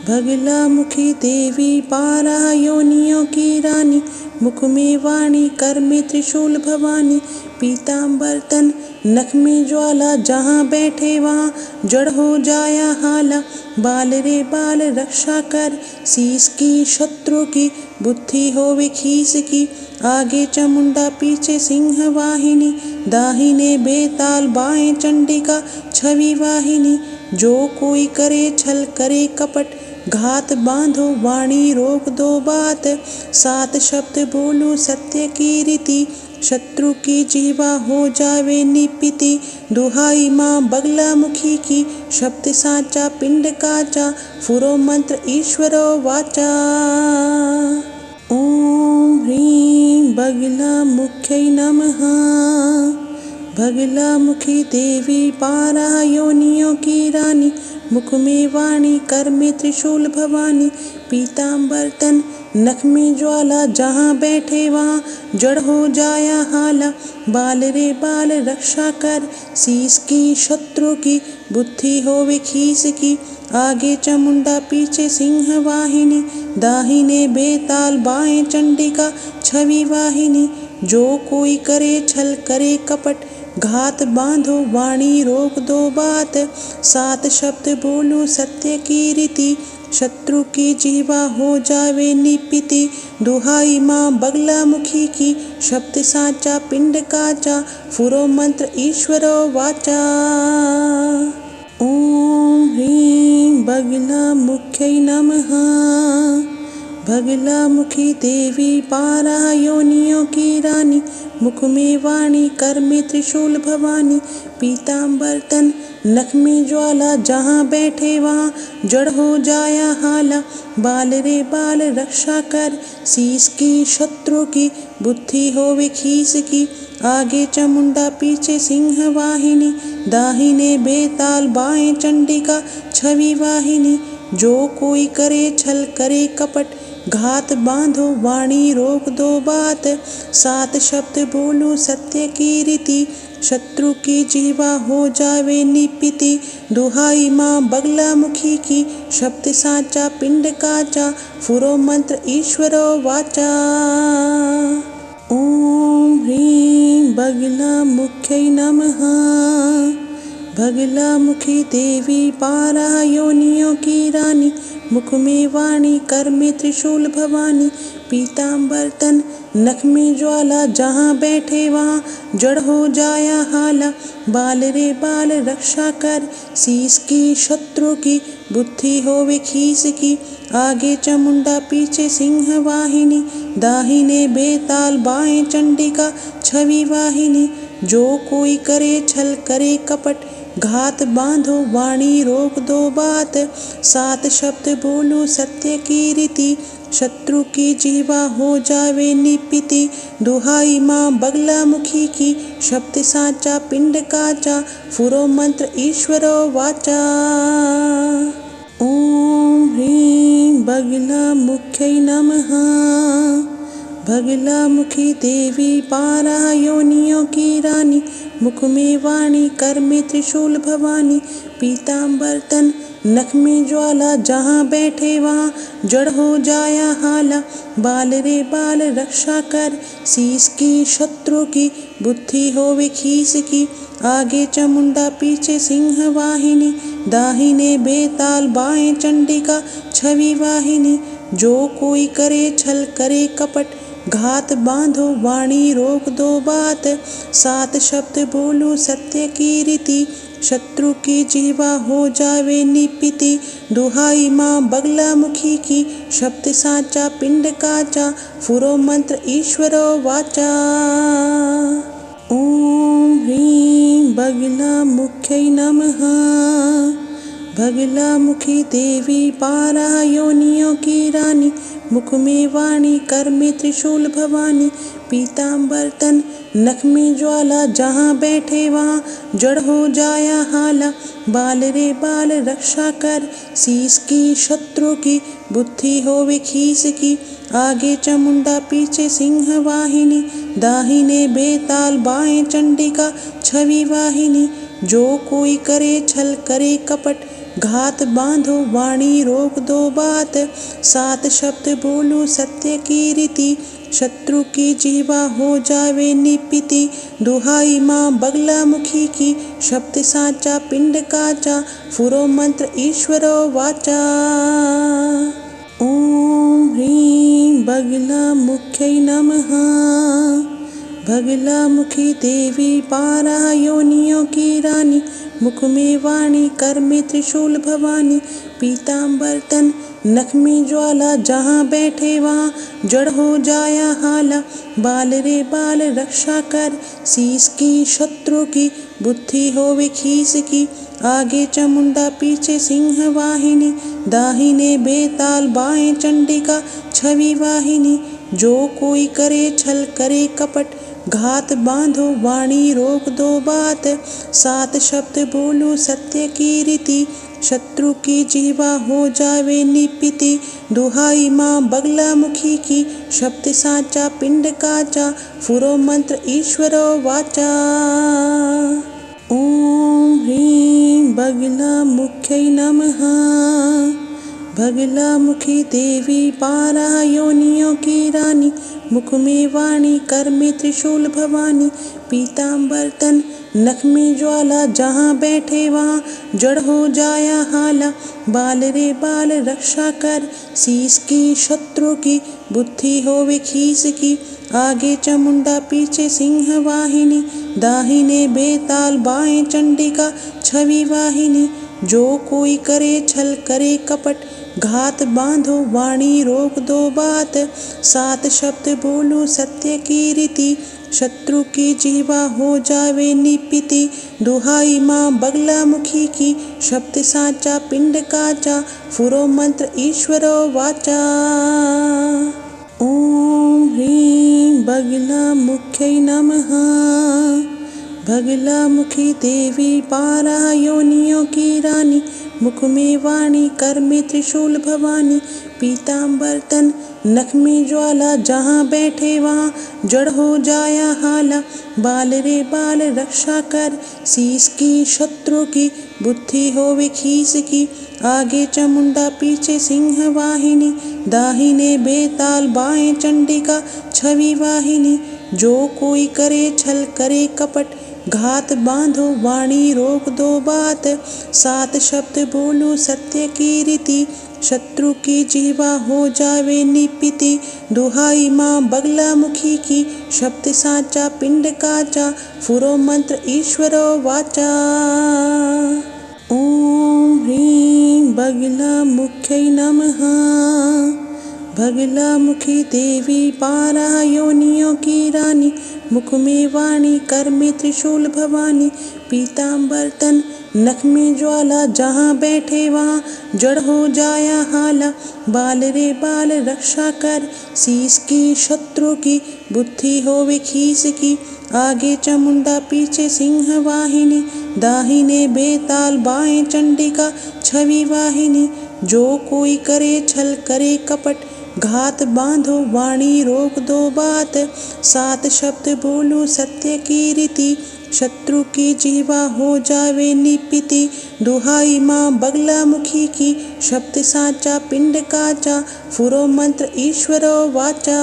[SPEAKER 1] बगला मुखी देवी बारह योनियों की रानी मुख में वाणी कर में त्रिशूल भवानी। पीताम्बर तन नख में ज्वाला जहाँ बैठे वहाँ जड़ हो जाया हाला। बाल रे बाल रक्षा कर शीस की शत्रु की बुद्धि होवे खीस की। आगे चामुंडा पीछे सिंह वाहिनी दाहिने बेताल बाएं चंडिका छवि वाहिनी। जो कोई करे छल करे कपट घात बांधो वाणी रोक दो बात। सात शब्द बोलूं सत्य की रीति शत्रु की जीवा हो जावे निपिति। दुहाई माँ बगला मुखी की शब्द साचा पिंड काचा फुरो मंत्र ईश्वरो वाचा। ओम ह्रीं बगला मुख्यै नमः। बगला मुखी देवी बारह योनियों की रानी मुख में वाणी कर में त्रिशूल भवानी। पीताम्बर तन नख में ज्वाला जहाँ बैठे वहाँ जड़ हो जाया हाला। बाल रे बाल रक्षा कर शीस की शत्रु की बुद्धि होवे खीस की। आगे चामुंडा पीछे सिंह वाहिनी दाहिने बेताल बाएं चंडिका छवि वाहिनी। जो कोई करे छल करे कपट घात बांधो वाणी रोक दो बात। सात शब्द बोलूं सत्य की रीति शत्रु की जीवा हो जावे निपिति। दुहाई माँ बगला मुखी की, शब्द साचा पिंड काचा, फुरो मंत्र ईश्वरो वाचा। ओम ह्रीं बगला मुख्यै नमः। बगला मुखी देवी पारा योनियों की रानी, मुख में वाणी कर में त्रिशूल भवानी। पीताम्बर तन नख में ज्वाला, जहाँ बैठे वहाँ जड़ हो जाया हाला। बाल रे बाल रक्षा कर, शीस की शत्रु की, बुद्धि होवे खीस की। आगे चामुंडा पीछे सिंह वाहिनी, दाहिने बेताल बाएं चंडिका छवि वाहिनी। जो कोई करे छल करे कपट, घात बांधो वाणी रोक दो बात। सात शब्द बोलो सत्य की रीति, शत्रु की जीवा हो जावे निपिति। दुहाई माँ बगला मुखी की, शब्द साचा पिंड काचा, फुरो मंत्र ईश्वरो वाचा। ओम ह्रीं बगला मुख्यै नमः। बगला मुखी देवी पारा योनियों की रानी, मुख में वाणी कर में त्रिशूल भवानी। पीताम्बर तन नख में ज्वाला, जहाँ बैठे वहाँ जड़ हो जाया हाला। बाल रे बाल रक्षा कर, शीस की शत्रु की, बुद्धि होवे खीस की। आगे चामुंडा पीछे सिंह वाहिनी, दाहिने बेताल बाएं चंडिका छवि वाहिनी। जो कोई करे छल करे कपट, घात बांधो वाणी रोक दो बात। सात शब्द बोलो सत्य की रीति, शत्रु की जीवा हो जावे निपिति। दुहाई माँ बगला मुखी की, शब्द साचा पिंड काचा, फुरो मंत्र ईश्वरो वाचा। ओम ह्रीं बगला मुख्यै नमः। बगला मुखी देवी पारा योनियों की रानी, मुख में वाणी कर में त्रिशूल भवानी। पीताम्बर तन नख में ज्वाला, जहाँ बैठे वहाँ जड़ हो जाया हाला। बाल रे बाल रक्षा कर, शीस की शत्रु की, बुद्धि होवे खीस की। आगे चामुंडा पीछे सिंह वाहिनी, दाहिने बेताल बाएं चंडिका छवि वाहिनी। जो कोई करे छल करे कपट, घात बांधो वाणी रोक दो बात। सात शब्द बोलो सत्य की रीति, शत्रु की जीवा हो जावे निपिति। दुहाई माँ बगला मुखी की, शब्द साचा पिंड काचा, फुरो मंत्र ईश्वरो वाचा। ओम ह्रीं बगला मुख्यै नमः। बगला मुखी देवी पारा योनियों की रानी, मुख में वाणी कर में त्रिशूल भवानी। पीताम्बर तन नख में ज्वाला, जहाँ बैठे वहाँ जड़ हो जाया हाला। बाल रे बाल रक्षा कर, शीस की शत्रु की, बुद्धि होवे खीस की। आगे चामुंडा पीछे सिंह वाहिनी, दाहिने बेताल बाएं चंडिका छवि वाहिनी। जो कोई करे छल करे कपट, घात बांधो वाणी रोक दो बात। सात शब्द बोलो सत्य की रीति, शत्रु की जीवा हो जावे निपिति। दुहाई माँ बगला मुखी की, शब्द साचा पिंड काचा, फुरो मंत्र ईश्वरो वाचा। ओम ह्रीं बगला मुख्यै नमः। बगला मुखी देवी पारा योनियों की रानी, मुख में वाणी कर में त्रिशूल भवानी। पीताम्बर तन नख में ज्वाला, जहाँ बैठे वहाँ जड़ हो जाया हाला। बाल रे बाल रक्षा कर, शीस की शत्रु की, बुद्धि होवे खीस की। आगे चामुंडा पीछे सिंह वाहिनी, दाहिने बेताल बाएं चंडिका छवि वाहिनी। जो कोई करे छल करे कपट, घात बांधो वाणी रोक दो बात। सात शब्द बोलो सत्य की रीति, शत्रु की जीवा हो जावे निपिति। दुहाई माँ बगला मुखी की, शब्द साचा पिंड काचा, फुरो मंत्र ईश्वरो वाचा। ओम ह्रीं बगला मुख्यै नमः। बगला मुखी देवी पारा योनियों की रानी, मुख में वाणी कर में त्रिशूल भवानी। पीताम्बर तन नख में ज्वाला, जहाँ बैठे वहाँ जड़ हो जाया हाला। बाल रे बाल रक्षा कर, शीश की शत्रु की बुद्धि होवे खीस की। आगे चामुंडा पीछे सिंह वाहिनी, दाहिने बेताल बाएं चंडिका छवि वाहिनी। जो कोई करे छल करे कपट, घात बांधो वाणी रोक दो बात। सात शब्द बोलो सत्य की रीति, शत्रु की जीवा हो जावे निपिति। दुहाई माँ बगला मुखी की, शब्द साचा पिंड काचा। फुरो मंत्र ईश्वरो वाचा। ओम ह्रीं बगला मुख्यै नमः। बगला मुखी देवी बारह योनियों की रानी, मुख में वाणी कर में त्रिशूल भवानी। पीताम्बर तन नख में ज्वाला, जहाँ बैठे वहाँ जड़ हो जाया हाला। बाल रे बाल रक्षा कर, शीश की शत्रु की बुद्धि होवे खीस की। आगे चामुंडा पीछे सिंह वाहिनी, दाहिने बेताल बाएं चंडिका छवि वाहिनी। जो कोई करे छल करे कपट, घात बांधो वाणी रोक दो बात। सात शब्द बोलो सत्य की रीति, शत्रु की जीवा हो जावे निपिति। दुहाई माँ बगला मुखी की, शब्द साचा पिंड काचा। फुरो मंत्र ईश्वरो वाचा। ओम ह्रीं बगला मुख्यै नमः। बगला मुखी देवी बारह योनियों की रानी, मुख में वाणी कर में त्रिशूल भवानी। पीताम्बर तन नख में ज्वाला, जहाँ बैठे वहाँ जड़ हो जाया हाला। बाल रे बाल रक्षा कर, शीश की शत्रु की बुद्धि होवे खीस की। आगे चामुंडा पीछे सिंह वाहिनी, दाहिने बेताल बाएं चंडिका छवि वाहिनी। जो कोई करे छल करे कपट, घात बांधो वाणी रोक दो बात। सात शब्द बोलो सत्य की रीति, शत्रु की जीवा हो जावे निपिति। दुहाई माँ बगला मुखी की, शब्द साचा पिंड काचा। फुरो मंत्र ईश्वरो वाचा।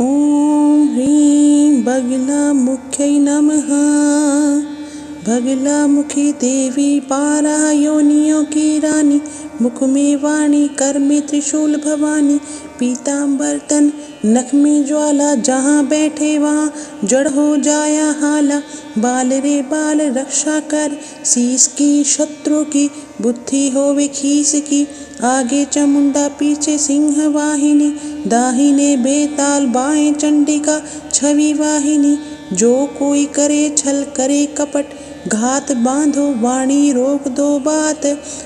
[SPEAKER 1] ओम ह्रीं बगला मुख्यै नमः। बगला मुखी देवी बारह योनियों की रानी, मुख में वाणी कर में त्रिशूल भवानी। पीताम्बर तन नख में ज्वाला, जहाँ बैठे वहाँ जड़ हो जाया हाला। बाल रे बाल रक्षा कर, शीश की शत्रु की बुद्धि होवे खीस की। आगे चामुंडा पीछे सिंह वाहिनी, दाहिने बेताल बाएं चंडिका छवि वाहिनी। जो कोई करे छल करे कपट, घात बांधो वाणी रोक दो बात।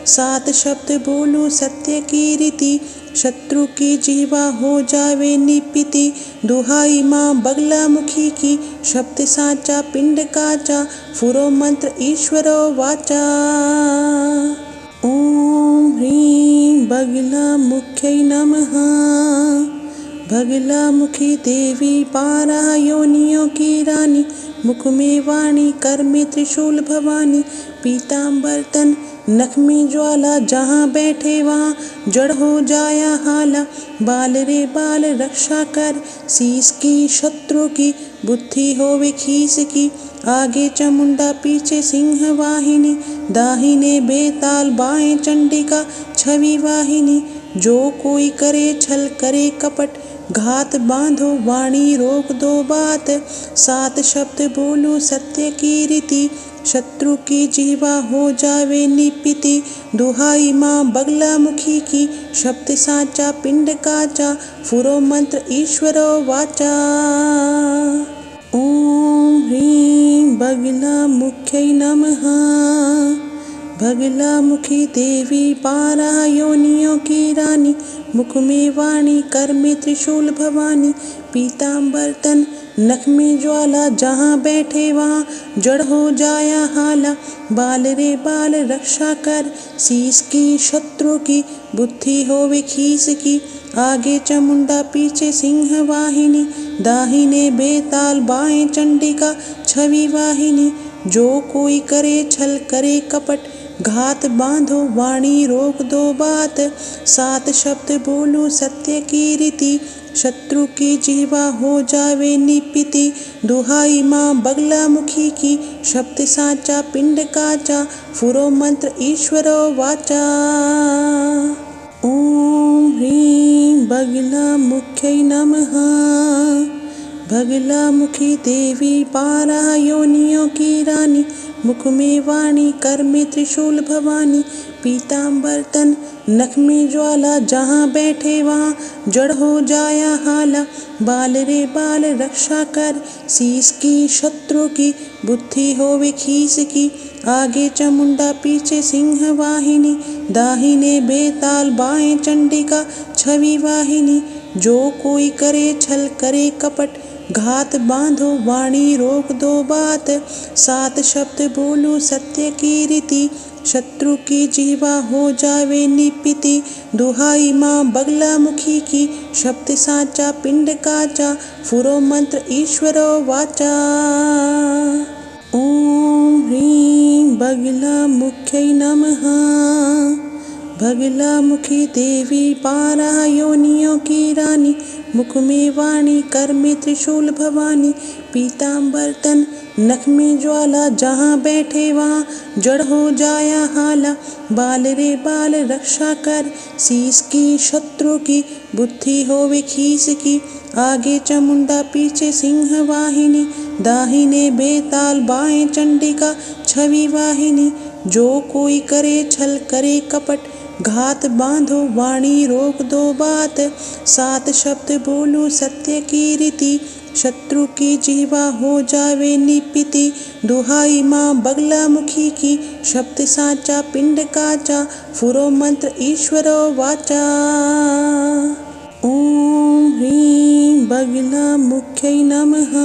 [SPEAKER 1] सात शब्द बोलो सत्य की रीति, शत्रु की जीवा हो जावे निपिति। दुहाई माँ बगला मुखी की, शब्द साचा पिंड काचा। फुरो मंत्र ईश्वरो वाचा। ओम ह्रीं बगला मुख्यै नमः। बगला मुखी देवी बारह योनियों की रानी, मुख में वाणी कर में त्रिशूल भवानी। पीताम्बर तन नख में ज्वाला, जहाँ बैठे वहाँ जड़ हो जाया हाला। बाल रे बाल रक्षा कर, शीश की शत्रु की बुद्धि होवे खीस की। आगे चामुंडा पीछे सिंह वाहिनी, दाहिने बेताल बाएं चंडिका छवि वाहिनी। जो कोई करे छल करे कपट, घात बांधो वाणी रोक दो बात। सात शब्द बोलो सत्य की रीति, शत्रु की जीवा हो जावे निपिति। दुहाई माँ बगला मुखी की, शब्द साचा पिंड काचा। फुरो मंत्र ईश्वरो वाचा। ओम ह्रीं बगला मुख्यै नमः। बगला मुखी देवी बारह योनियों की रानी, मुख में वाणी कर में त्रिशूल भवानी। पीताम्बर तन नख में ज्वाला, जहाँ बैठे वहाँ जड़ हो जाया हाला। बाल रे बाल रक्षा कर, शीश की शत्रु की बुद्धि होवे खीस की। आगे चामुंडा पीछे सिंह वाहिनी, दाहिने बेताल बाएं चंडिका छवि वाहिनी। जो कोई करे छल करे कपट, घात बांधो वाणी रोक दो बात। सात शब्द बोलो सत्य की रीति, शत्रु की जीवा हो जावे निपिति। दुहाई माँ बगला मुखी की, शब्द साचा पिंड काचा, फुरो मंत्र ईश्वरो वाचा। ओम ह्रीं बगला मुख्यै नमः। बगला मुखी देवी बारह योनियों की रानी, मुख में वाणी कर में त्रिशूल भवानी। पीताम्बर तन नख में ज्वाला, जहाँ बैठे वहाँ जड़ हो जाया हाला। बाल रे बाल रक्षा कर, शीस की शत्रु की, बुद्धि होवे खीस की। आगे चामुंडा पीछे सिंह वाहिनी, दाहिने बेताल बाएं चंडिका छवि वाहिनी। जो कोई करे छल करे कपट, घात बांधो वाणी रोक दो बात। सात शब्द बोलो सत्य की रीति, शत्रु की जीवा हो जावे निपिति। दुहाई माँ बगला मुखी की, शब्द साचा पिंड काचा, फुरो मंत्र ईश्वरो वाचा। ओम ह्रीं बगला मुख्यै नमः। बगला मुखी देवी बारह योनियों की रानी, मुख में वाणी कर में त्रिशूल भवानी। पीताम्बर तन नख में ज्वाला, जहाँ बैठे वहाँ जड़ हो जाया हाला। बाल रे बाल रक्षा कर, शीस की शत्रु की, बुद्धि होवे खीस की। आगे चामुंडा पीछे सिंह वाहिनी, दाहिने बेताल बाएं चंडिका छवि वाहिनी। जो कोई करे छल करे कपट, घात बांधो वाणी रोक दो बात। सात शब्द बोलो सत्य की रीति, शत्रु की जीवा हो जावे निपिति। दुहाई माँ बगला मुखी की, शब्द साचा पिंड काचा, फुरो मंत्र ईश्वरो वाचा। ओम ह्रीं बगला मुख्यै नमः।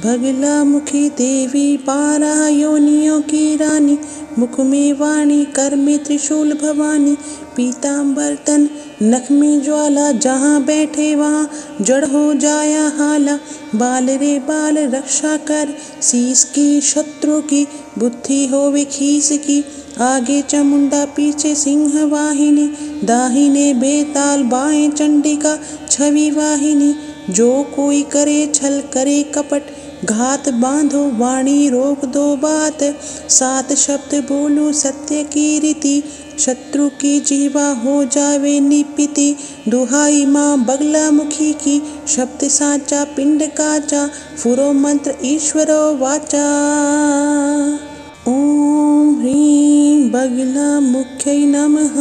[SPEAKER 1] बगला मुखी देवी बारह योनियों की रानी, मुख में वाणी कर में त्रिशूल भवानी। पीताम्बर तन नख में ज्वाला, जहाँ बैठे वहाँ जड़ हो जाया हाला। बाल रे बाल रक्षा कर, शीस की शत्रु की, बुद्धि होवे खीस की। आगे चामुंडा पीछे सिंह वाहिनी, दाहिने बेताल बाएं चंडिका छवि वाहिनी। जो कोई करे छल करे कपट, घात बांधो वाणी रोक दो बात। सात शब्द बोलो सत्य की रीति, शत्रु की जीवा हो जावे निपिति। दुहाई माँ बगला मुखी की, शब्द साचा पिंड काचा, फुरो मंत्र ईश्वरो वाचा। ओम ह्रीं बगला मुख्यै नमः।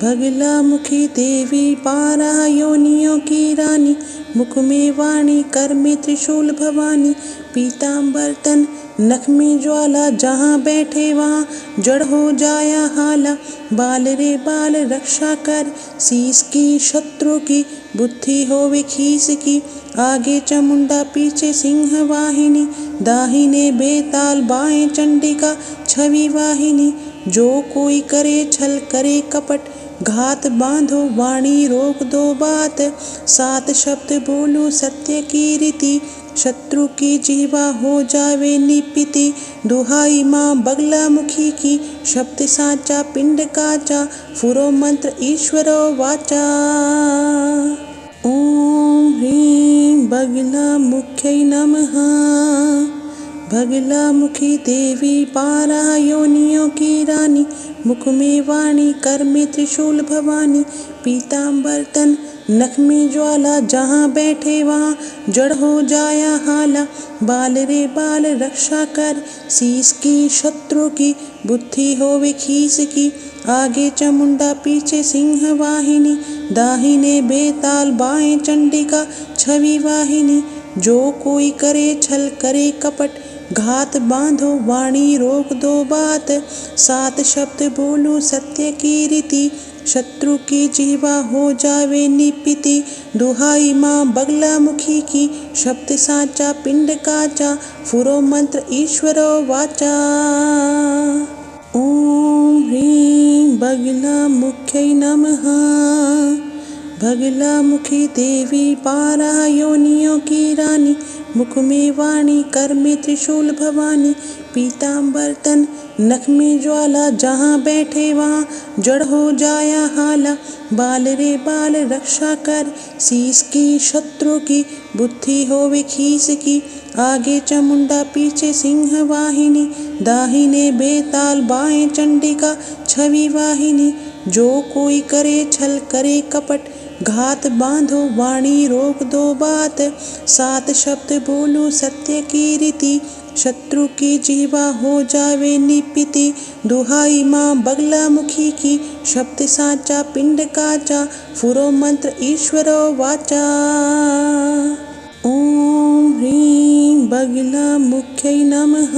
[SPEAKER 1] बगला मुखी देवी बारह योनियों की रानी, मुख में वाणी कर में त्रिशूल भवानी। पीताम्बर तन नख में ज्वाला, जहाँ बैठे वहाँ जड़ हो जाया हाला। बाल रे बाल रक्षा कर, शीस की शत्रु की, बुद्धि होवे खीस की। आगे चामुंडा पीछे सिंह वाहिनी, दाहिने बेताल बाएं चंडिका छवि वाहिनी। जो कोई करे छल करे कपट, घात बांधो वाणी रोक दो बात। सात शब्द बोलो सत्य की रीति, शत्रु की जीवा हो जावे निपिति। दुहाई माँ बगला मुखी की, शब्द साचा पिंड काचा, फुरो मंत्र ईश्वरो वाचा। ओम ह्रीं बगला मुख्यै नमः। बगला मुखी देवी बारह योनियों की रानी, मुख में वाणी कर में त्रिशूल भवानी। पीताम्बर तन नख में ज्वाला, जहाँ बैठे वहाँ जड़ हो जाया हाला। बाल रे बाल रक्षा कर, शीस की शत्रु की, बुद्धि होवे खीस की। आगे चामुंडा पीछे सिंह वाहिनी, दाहिने बेताल बाएं चंडिका छवि वाहिनी। जो कोई करे छल करे कपट, घात बांधो वाणी रोक दो बात। सात शब्द बोलो सत्य की रीति, शत्रु की जीवा हो जावे निपिति। दुहाई माँ बगला मुखी की, शब्द साचा पिंड काचा, फुरो मंत्र ईश्वरो वाचा। ओम ह्रीं बगला मुख्यै नमः। बगला मुखी देवी बारह योनियों की रानी, मुख में वाणी कर में त्रिशूल भवानी। पीताम्बर तन नख में ज्वाला जहाँ बैठे वहाँ जड़ हो जाया हाला। बाल रे बाल रक्षा कर शीश की शत्रु की बुद्धि होवे खीस की। आगे चामुंडा पीछे सिंह वाहिनी दाहिने बेताल बाएं चंडिका छवि वाहिनी। जो कोई करे छल करे कपट घात बांधो वाणी रोक दो बात। सात शब्द बोलो सत्य की रीति शत्रु की जीवा हो जावे निपिति। दुहाई माँ बगला मुखी की शब्द साचा पिंड काचा फुरो मंत्र ईश्वरो वाचा। ओम ह्रीं बगला मुख्यै नमः।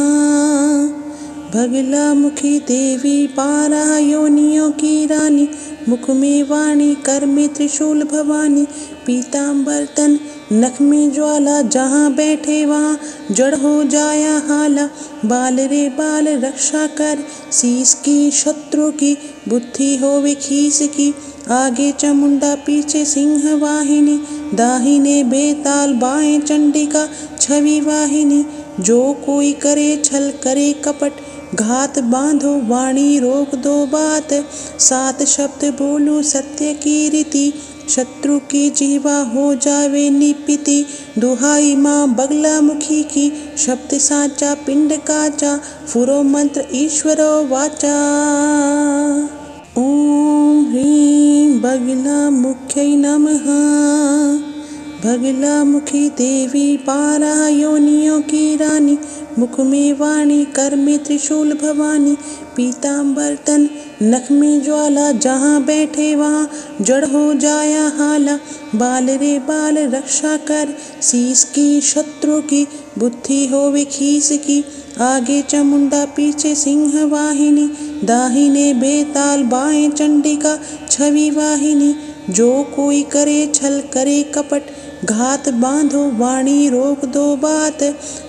[SPEAKER 1] बगला मुखी देवी बारह योनियों की रानी मुख में वाणी कर में त्रिशूल भवानी। पीताम्बर तन नख में ज्वाला जहाँ बैठे वहाँ जड़ हो जाया हाला। बाल रे बाल रक्षा कर शीश की शत्रु की बुद्धि होवे खीस की। आगे चामुंडा पीछे सिंह वाहिनी दाहिने बेताल बाएं चंडिका छवि वाहिनी। जो कोई करे छल करे कपट घात बांधो वाणी रोक दो बात। सात शब्द बोलो सत्य की रीति शत्रु की जीवा हो जावे निपिति। दुहाई माँ बगला मुखी की शब्द साचा पिंड काचा फुरो मंत्र ईश्वरो वाचा। ओम ह्रीं बगला मुख्यै नमः। बगला मुखी देवी बारह योनियों की रानी मुख में वाणी कर में त्रिशूल भवानी। पीताम्बर तन नख में ज्वाला जहाँ बैठे वहाँ जड़ हो जाया हाला। बाल रे बाल रक्षा कर शीश की शत्रु की बुद्धि होवे खीस की। आगे चामुंडा पीछे सिंह वाहिनी दाहिने बेताल बाएं चंडिका छवि वाहिनी। जो कोई करे छल करे कपट घात बांधो वाणी रोक दो बात।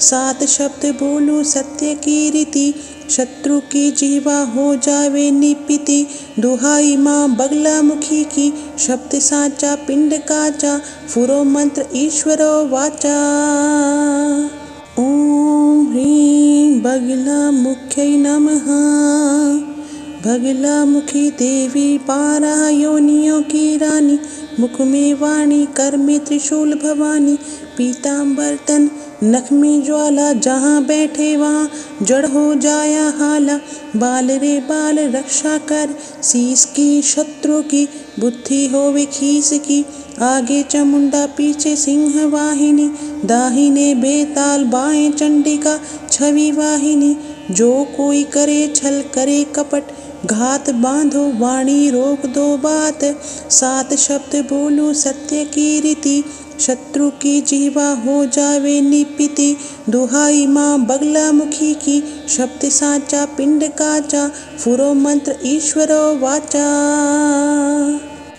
[SPEAKER 1] सात शब्द बोलो सत्य की रीति शत्रु की जीवा हो जावे निपिति। दुहाई माँ बगला मुखी की शब्द साचा पिंड काचा फुरो मंत्र ईश्वरो वाचा। ओम ह्रीं बगला मुख्यै नमः। बगला मुखी देवी बारह योनियों की रानी मुख में वाणी कर में त्रिशूल भवानी। पीताम्बर तन नख में ज्वाला जहाँ बैठे वहाँ जड़ हो जाया हाला। बाल रे बाल रक्षा कर शीश की शत्रु की बुद्धि होवे खीस की। आगे चामुंडा पीछे सिंह वाहिनी दाहिने बेताल बाएं चंडिका छवि वाहिनी। जो कोई करे छल करे कपट घात बांधो वाणी रोक दो बात। सात शब्द बोलो सत्य की रीति शत्रु की जीवा हो जावे निपिति। दुहाई माँ बगला मुखी की शब्द साचा पिंड काचा फुरो मंत्र ईश्वरो वाचा।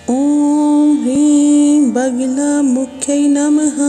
[SPEAKER 1] ओम ह्रीं बगला मुख्यै नमः।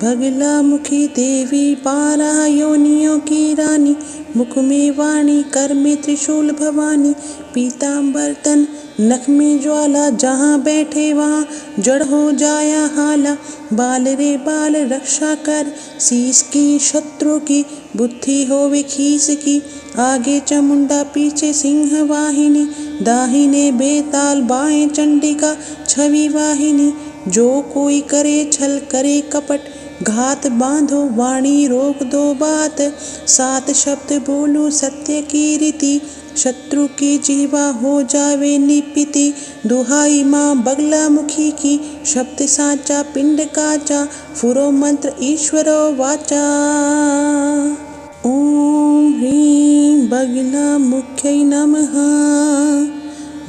[SPEAKER 1] बगला मुखी देवी बारह योनियों की रानी मुख में वाणी कर में त्रिशूल भवानी। पीताम्बर तन नख में ज्वाला जहाँ बैठे वहाँ जड़ हो जाया हाला। बाल रे बाल रक्षा कर शीश की शत्रु की बुद्धि होवे खीस की। आगे चामुंडा पीछे सिंह वाहिनी दाहिने बेताल बाएं चंडिका छवि वाहिनी। जो कोई करे छल करे कपट घात बांधो वाणी रोक दो बात। सात शब्द बोलो सत्य की रीति शत्रु की जीवा हो जावे निपिति। दुहाई माँ बगला मुखी की शब्द साचा पिंड काचा फुरो मंत्र ईश्वरो वाचा। ओम ह्रीं बगला मुख्यै नमः।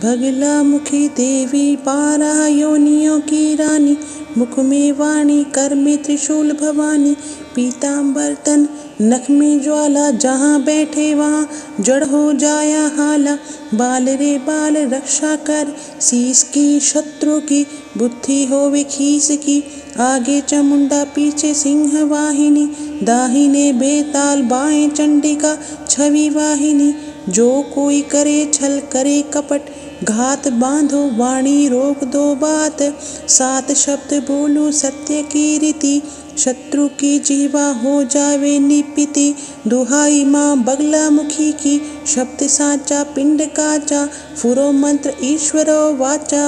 [SPEAKER 1] बगला मुखी देवी बारह योनियों की रानी मुख में वाणी कर में त्रिशूल भवानी। पीताम्बर तन नख में ज्वाला जहाँ बैठे वहाँ जड़ हो जाया हाला। बाल रे बाल रक्षा कर शीश की शत्रु की बुद्धि होवे खीस की। आगे चामुंडा पीछे सिंह वाहिनी दाहिने बेताल बाएं चंडिका छवि वाहिनी। जो कोई करे छल करे कपट घात बांधो वाणी रोक दो बात, 7 शब्द बोलो सत्य की रीति, शत्रु की जीवा हो जावे निपिति। दुहाई माँ बगला मुखी की, शब्द साचा पिंड काचा, फुरो मंत्र ईश्वरो वाचा।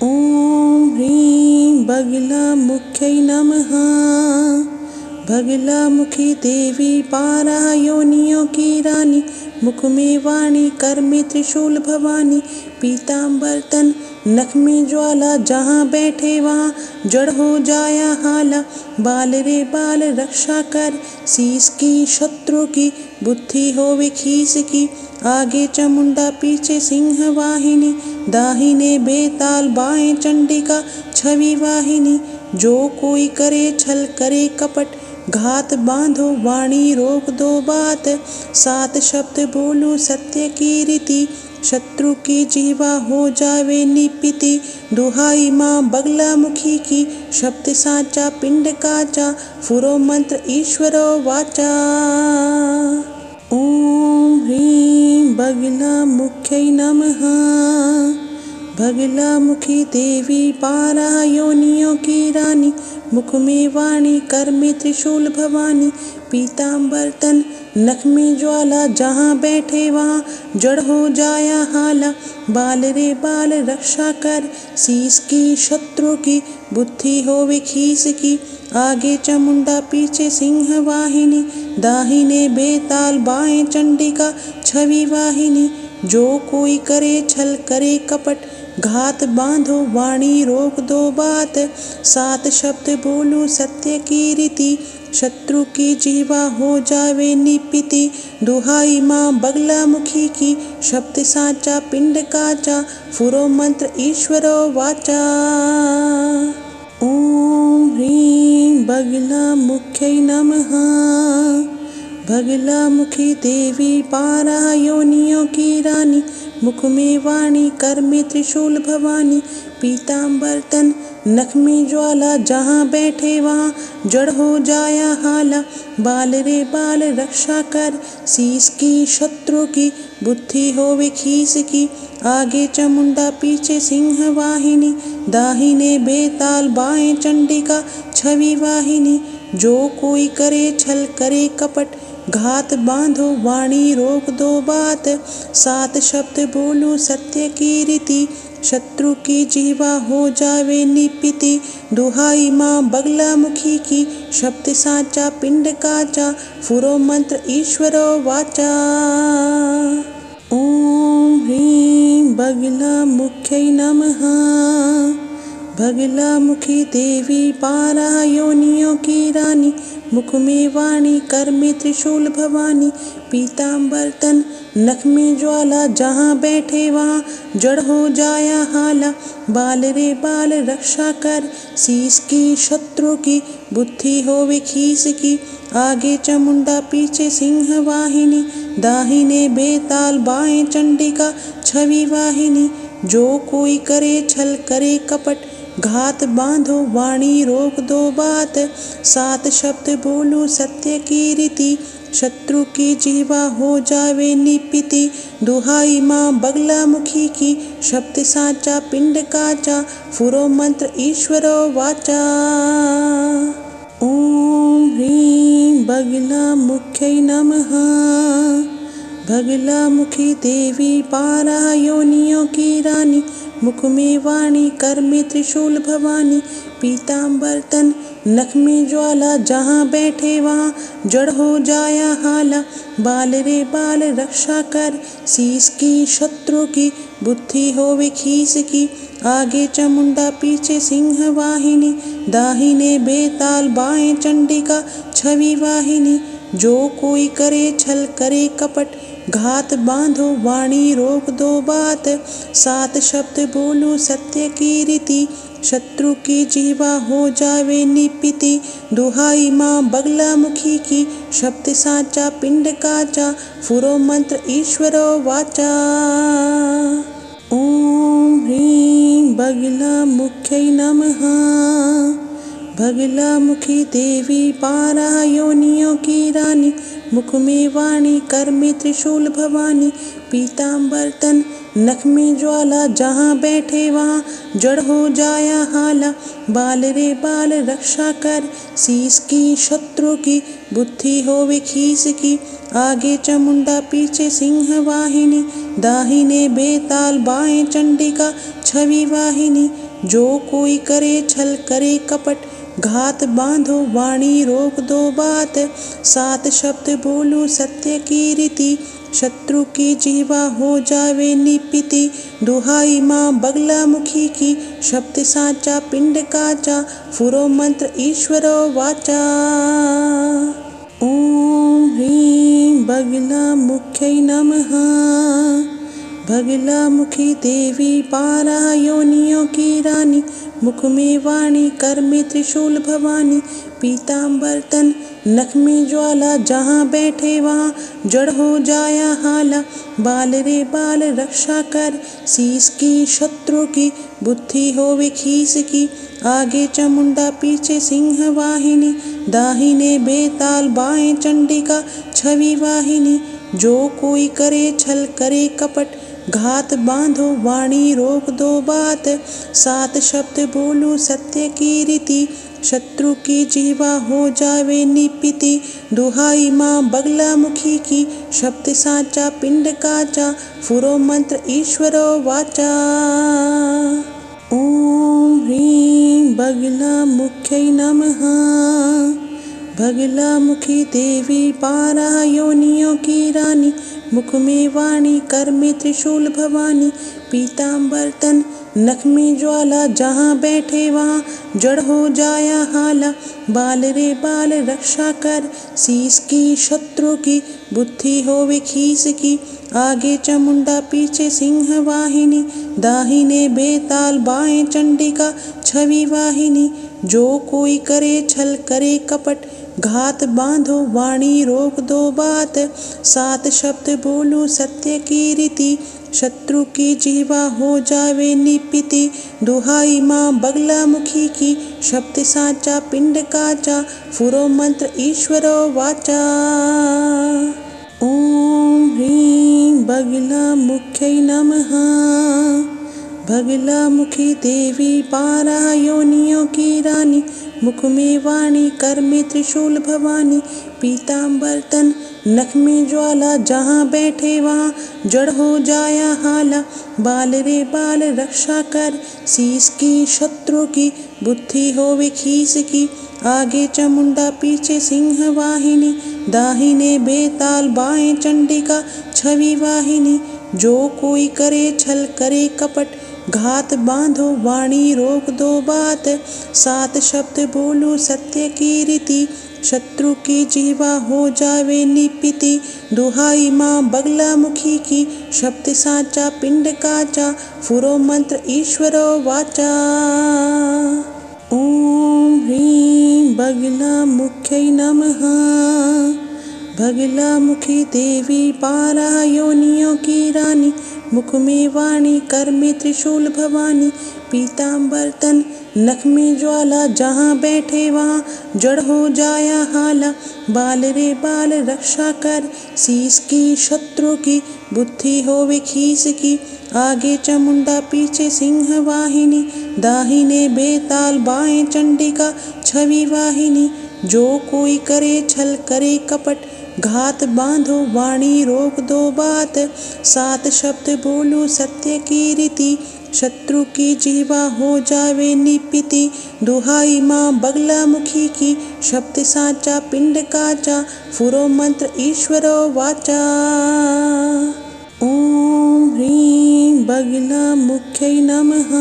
[SPEAKER 1] ओम ह्रीं बगला मुख्यै नमः। बगला मुखी देवी बारह योनियों की रानी, मुख में वाणी कर में त्रिशूल भवानी, पीताम्बर तन नख में ज्वाला, जहाँ बैठे वहाँ जड़ हो जाया हाला। बाल रे बाल रक्षा कर, शीस की शत्रु की, बुद्धि होवे खीस की, आगे चामुंडा पीछे सिंह वाहिनी, दाहिने बेताल बाएं चंडिका छवि वाहिनी। जो कोई करे छल करे कपट, घात बांधो वाणी रोक दो बात, 7 शब्द बोलो सत्य की रीति, शत्रु की जीवा हो जावे निपिति। दुहाई माँ बगला मुखी की, शब्द साचा पिंड काचा, फुरो मंत्र ईश्वरो वाचा। ओम ह्रीं बगला मुख्यै नमः। बगला मुखी देवी बारह योनियों की रानी, मुख में वाणी कर में त्रिशूल भवानी, पीताम्बर तन नख में ज्वाला, जहाँ बैठे वहाँ जड़ हो जाया हाला। बाल रे बाल रक्षा कर, शीस की शत्रु की, बुद्धि होवे खीस की, आगे चामुंडा पीछे सिंह वाहिनी, दाहिने बेताल बाएं चंडिका छवि वाहिनी। जो कोई करे छल करे कपट, घात बांधो वाणी रोक दो बात, 7 शब्द बोलो सत्य की रीति, शत्रु की जीवा हो जावे निपिति। दुहाई माँ बगला मुखी की, शब्द साचा पिंड काचा, फुरो मंत्र ईश्वरो वाचा। ओम ह्रीं बगला मुख्यै नमः। बगला मुखी देवी बारह योनियों की रानी, मुख में वाणी कर में त्रिशूल भवानी, पीताम्बर तन नख में ज्वाला, जहाँ बैठे वहाँ जड़ हो जाया हाला। बाल रे बाल रक्षा कर, शीस की शत्रु की, बुद्धि होवे खीस की, आगे चामुंडा पीछे सिंह वाहिनी, दाहिने बेताल बाएं चंडिका छवि वाहिनी। जो कोई करे छल करे कपट, घात बांधो वाणी रोक दो बात, 7 शब्द बोलो सत्य की रीति, शत्रु की जीवा हो जावे निपिति। दुहाई माँ बगला मुखी की, शब्द साचा पिंड काचा, फुरो मंत्र ईश्वरो वाचा। ओम ह्रीं बगला मुख्यै नमः। बगला मुखी देवी बारह योनियों की रानी, मुख में वाणी कर में त्रिशूल भवानी, पीताम्बर तन नख में ज्वाला, जहाँ बैठे वहाँ जड़ हो जाया हाला। बाल रे बाल रक्षा कर, शीस की शत्रु की, बुद्धि होवे खीस की, आगे चामुंडा पीछे सिंह वाहिनी, दाहिने बेताल बाएं चंडिका छवि वाहिनी। जो कोई करे छल करे कपट, घात बांधो वाणी रोक दो बात, 7 शब्द बोलो सत्य की रीति, शत्रु की जीवा हो जावे निपिति। दुहाई माँ बगला मुखी की, शब्द साचा पिंड काचा, फुरो मंत्र ईश्वरो वाचा। ओम ह्रीं बगला मुख्यै नमः। बगला मुखी देवी बारह योनियों की रानी, मुख में वाणी कर में त्रिशूल भवानी, पीताम्बर तन नख में ज्वाला, जहाँ बैठे वहाँ जड़ हो जाया हाला। बाल रे बाल रक्षा कर, शीस की शत्रु की, बुद्धि होवे खीस की, आगे चामुंडा पीछे सिंह वाहिनी, दाहिने बेताल बाएं चंडिका छवि वाहिनी। जो कोई करे छल करे कपट, घात बांधो वाणी रोक दो बात, 7 शब्द बोलो सत्य की रीति, शत्रु की जीवा हो जावे निपिति। दुहाई माँ बगला मुखी की, शब्द साचा पिंड काचा, फुरो मंत्र ईश्वरो वाचा। ओम ह्रीं बगला मुख्यै नमः। भगला मुखी देवी बारह योनियों की रानी, मुख में वाणी कर में त्रिशूल भवानी। पीताम्बर तन नख में ज्वाला, जहाँ बैठे वहाँ जड़ हो जाया हाला। बाल रे बाल रक्षा कर, शीस की शत्रु की बुद्धि होवे खीस की। आगे चामुंडा पीछे सिंह वाहिनी, दाहिने बेताल बाएं चंडिका छवि वाहिनी। जो कोई करे छल करे कपट, घात बांधो वाणी रोक दो बात। सात शब्द बोलूं सत्य की रीति, शत्रु की जीवा हो जावे निपिति। दुहाई माँ बगला मुखी की, शब्द साचा पिंड काचा। फुरो मंत्र ईश्वरो वाचा। ओम ह्रीं बगला मुख्यै नमः। भगला मुखी देवी बारह योनियों की रानी, मुख में वाणी कर में त्रिशूल भवानी। पीताम्बर तन नख में ज्वाला, जहाँ बैठे वहाँ जड़ हो जाया हाला। बाल रे बाल रक्षा कर, शीस की शत्रु की बुद्धि होवे खीस की। आगे चामुंडा पीछे सिंह वाहिनी, दाहिने बेताल बाएं चंडिका छवि वाहिनी। जो कोई करे छल करे कपट, घात बांधो वाणी रोक दो बात। सात शब्द बोलूं सत्य की रीति, शत्रु की जीवा हो जावे निपिति। दुहाई माँ बगला मुखी की, शब्द साचा पिंड काचा। फुरो मंत्र ईश्वरो वाचा। ओम ह्रीं बगला मुख्यै नमः। भगला मुखी देवी बारह योनियों की रानी, मुख में वाणी कर में त्रिशूल भवानी। पीताम्बर तन नख में ज्वाला, जहाँ बैठे वहाँ जड़ हो जाया हाला। बाल रे बाल रक्षा कर, शीस की शत्रु की बुद्धि होवे खीस की। आगे चामुंडा पीछे सिंह वाहिनी, दाहिने बेताल बाएं चंडिका छवि वाहिनी। जो कोई करे छल करे कपट, घात बांधो वाणी रोक दो बात। सात शब्द बोलूं सत्य की रीति, शत्रु की जीवा हो जावे निपिति। दुहाई माँ बगला मुखी की, शब्द साचा पिंड काचा। फुरो मंत्र ईश्वरो वाचा। ओम ह्रीं बगला मुख्यै नमः। भगला मुखी देवी बारह योनियों की रानी, मुख में वाणी कर में त्रिशूल भवानी। पीताम्बर तन नख में ज्वाला, जहाँ बैठे वहाँ जड़ हो जाया हाला। बाल रे बाल रक्षा कर, शीस की शत्रु की बुद्धि होवे खीस की। आगे चामुंडा पीछे सिंह वाहिनी, दाहिने बेताल बाएं चंडिका छवि वाहिनी। जो कोई करे छल करे कपट, घात बांधो वाणी रोक दो बात। सात शब्द बोलूं सत्य की रीति, शत्रु की जीवा हो जावे निपिति। दुहाई माँ बगला मुखी की, शब्द साचा पिंड काचा। फुरो मंत्र ईश्वरो वाचा। ओम ह्रीं बगला मुख्यै नमः। भगला मुखी देवी बारह योनियों की रानी, मुख में वाणी कर में त्रिशूल भवानी। पीताम्बर तन नख में ज्वाला, जहाँ बैठे वहाँ जड़ हो जाया हाला। बाल रे बाल रक्षा कर, शीस की शत्रु की बुद्धि होवे खीस की। आगे चामुंडा पीछे सिंह वाहिनी, दाहिने बेताल बाएं चंडिका छवि वाहिनी। जो कोई करे छल करे कपट, घात बांधो वाणी रोक दो बात। सात शब्द बोलूं सत्य की रीति, शत्रु की जीवा हो जावे निपिति। दुहाई माँ बगला मुखी की, शब्द साचा पिंड काचा। फुरो मंत्र ईश्वरो वाचा। ओम ह्रीं बगला मुख्यै नमः।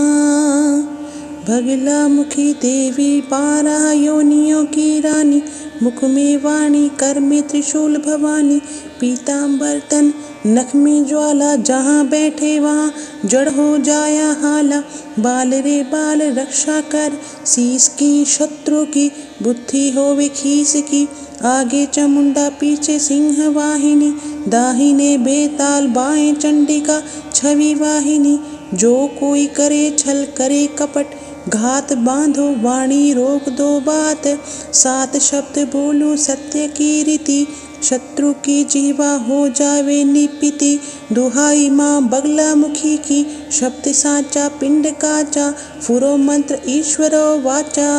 [SPEAKER 1] भगला मुखी देवी बारह योनियों की रानी, मुख में वाणी कर में त्रिशूल भवानी। पीताम्बर तन नख में ज्वाला, जहाँ बैठे वहाँ जड़ हो जाया हाला। बाल रे बाल रक्षा कर, शीस की शत्रु की बुद्धि होवे खीस की। आगे चामुंडा पीछे सिंह वाहिनी, दाहिने बेताल बाएं चंडिका छवि वाहिनी। जो कोई करे छल करे कपट, घात बांधो वाणी रोक दो बात, 7 शब्द बोलो सत्य की रीति, शत्रु की जीवा हो जावे निपिति। दुहाई माँ बगला मुखी की, शब्द साचा पिंड काचा, फुरो मंत्र ईश्वरो वाचा।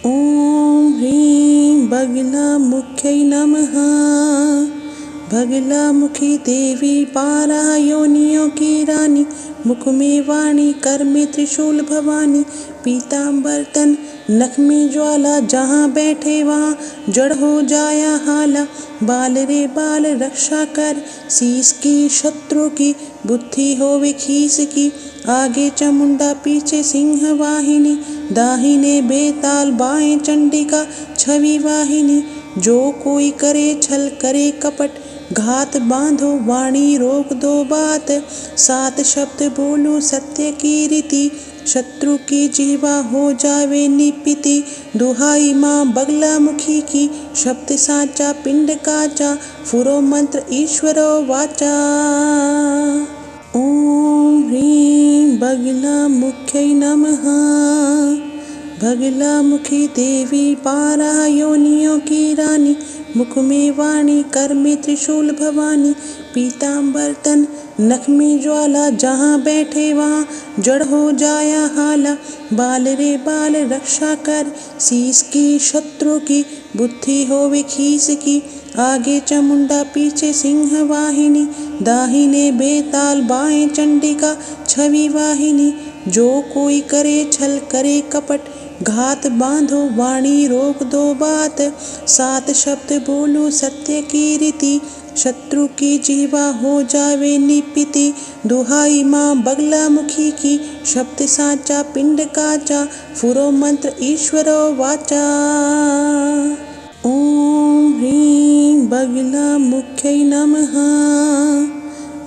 [SPEAKER 1] ओम ह्रीं बगला मुख्यै नमः। बगला मुखी देवी 12 योनियों की रानी, मुख में वाणी कर में त्रिशूल भवानी, पीताम्बर तन नख में ज्वाला, जहाँ बैठे वहाँ जड़ हो जाया हाला। बाल रे बाल रक्षा कर, शीस की शत्रु की, बुद्धि होवे खीस की, आगे चामुंडा पीछे सिंह वाहिनी, दाहिने बेताल बाएं चंडिका छवि वाहिनी। जो कोई करे छल करे कपट, घात बांधो वाणी रोक दो बात, 7 शब्द बोलो सत्य की रीति, शत्रु की जीवा हो जावे निपिति। दुहाई माँ बगला मुखी की, शब्द साचा पिंड काचा, फुरो मंत्र ईश्वरो वाचा। ओम ह्रीं बगला मुख्यै नमः। बगला मुखी देवी 12 योनियों की रानी, मुख में वाणी कर में त्रिशूल भवानी, पीताम्बर तन नख में ज्वाला, जहाँ बैठे वहाँ जड़ हो जाया हाला। बाल रे बाल रक्षा कर, शीस की शत्रु की, बुद्धि होवे खीस की, आगे चामुंडा पीछे सिंह वाहिनी, दाहिने बेताल बाएं चंडिका छवि वाहिनी। जो कोई करे छल करे कपट, घात बांधो वाणी रोक दो बात, 7 शब्द बोलो सत्य की रीति, शत्रु की जीवा हो जावे निपिति। दुहाई माँ बगला मुखी की, शब्द साचा पिंड काचा, फुरो मंत्र ईश्वरो वाचा। ओम ह्रीं बगला मुख्यै नमः।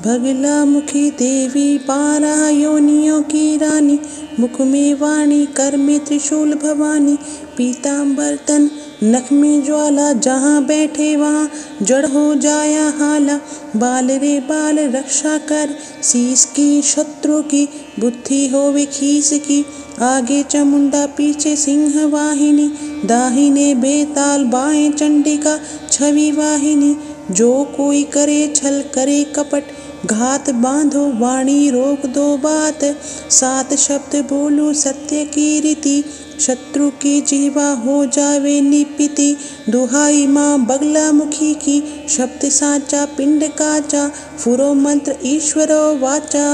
[SPEAKER 1] बगला मुखी देवी 12 योनियों की रानी, मुख में वाणी कर में त्रिशूल भवानी, पीताम्बर तन नख में ज्वाला, जहाँ बैठे वहाँ जड़ हो जाया हाला। बाल रे बाल रक्षा कर, शीस की शत्रु की, बुद्धि होवे खीस की, आगे चामुंडा पीछे सिंह वाहिनी, दाहिने बेताल बाएं चंडिका छवि वाहिनी। जो कोई करे छल करे कपट, घात बांधो वाणी रोक दो बात, 7 शब्द बोलो सत्य की रीति, शत्रु की जीवा हो जावे निपिति। दुहाई माँ बगला मुखी की, शब्द साचा पिंड काचा, फुरो मंत्र ईश्वरो वाचा।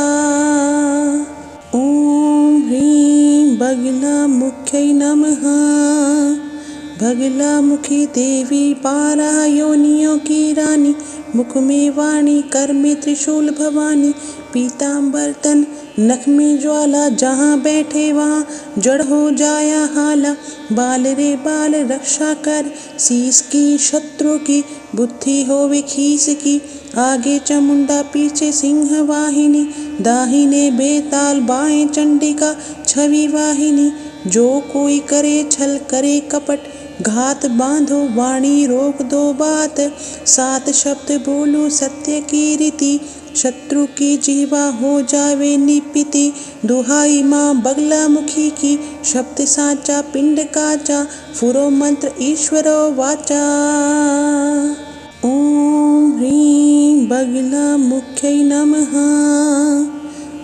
[SPEAKER 1] ओम ह्रीं बगला मुख्यै नमः। बगला मुखी देवी 12 योनियों की रानी, मुख में वाणी कर में त्रिशूल भवानी, पीताम्बर तन नख में ज्वाला, जहाँ बैठे वहाँ जड़ हो जाया हाला। बाल रे बाल रक्षा कर, शीस की शत्रु की, बुद्धि होवे खीस की, आगे चामुंडा पीछे सिंह वाहिनी, दाहिने बेताल बाएं चंडिका छवि वाहिनी। जो कोई करे छल करे कपट, घात बांधो वाणी रोक दो बात, 7 शब्द बोलो सत्य की रीति, शत्रु की जीवा हो जावे निपिति। दुहाई माँ बगला मुखी की, शब्द साचा पिंड काचा, फुरो मंत्र ईश्वरो वाचा। ओम ह्रीं बगला मुख्यै नमः।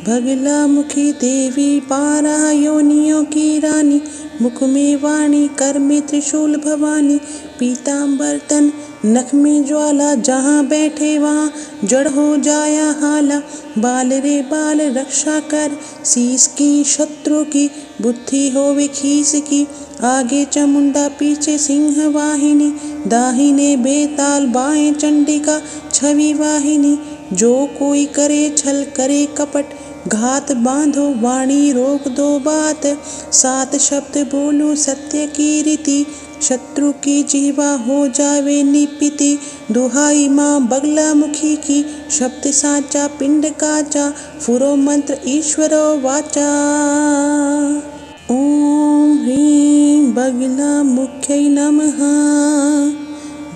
[SPEAKER 1] बगला मुखी देवी 12 योनियों की रानी, मुख में वाणी कर में त्रिशूल भवानी, पीताम्बर तन नख में ज्वाला, जहाँ बैठे वहाँ जड़ हो जाया हाला। बाल रे बाल रक्षा कर, शीस की शत्रु की, बुद्धि होवे खीस की, आगे चामुंडा पीछे सिंह वाहिनी, दाहिने बेताल बाएं चंडिका छवि वाहिनी। जो कोई करे छल करे कपट, घात बांधो वाणी रोक दो बात, 7 शब्द बोलो सत्य की रीति, शत्रु की जीवा हो जावे निपिति। दुहाई माँ बगला मुखी की, शब्द साचा पिंड काचा, फुरो मंत्र ईश्वरो वाचा। ओम ह्रीं बगला मुख्यै नमः।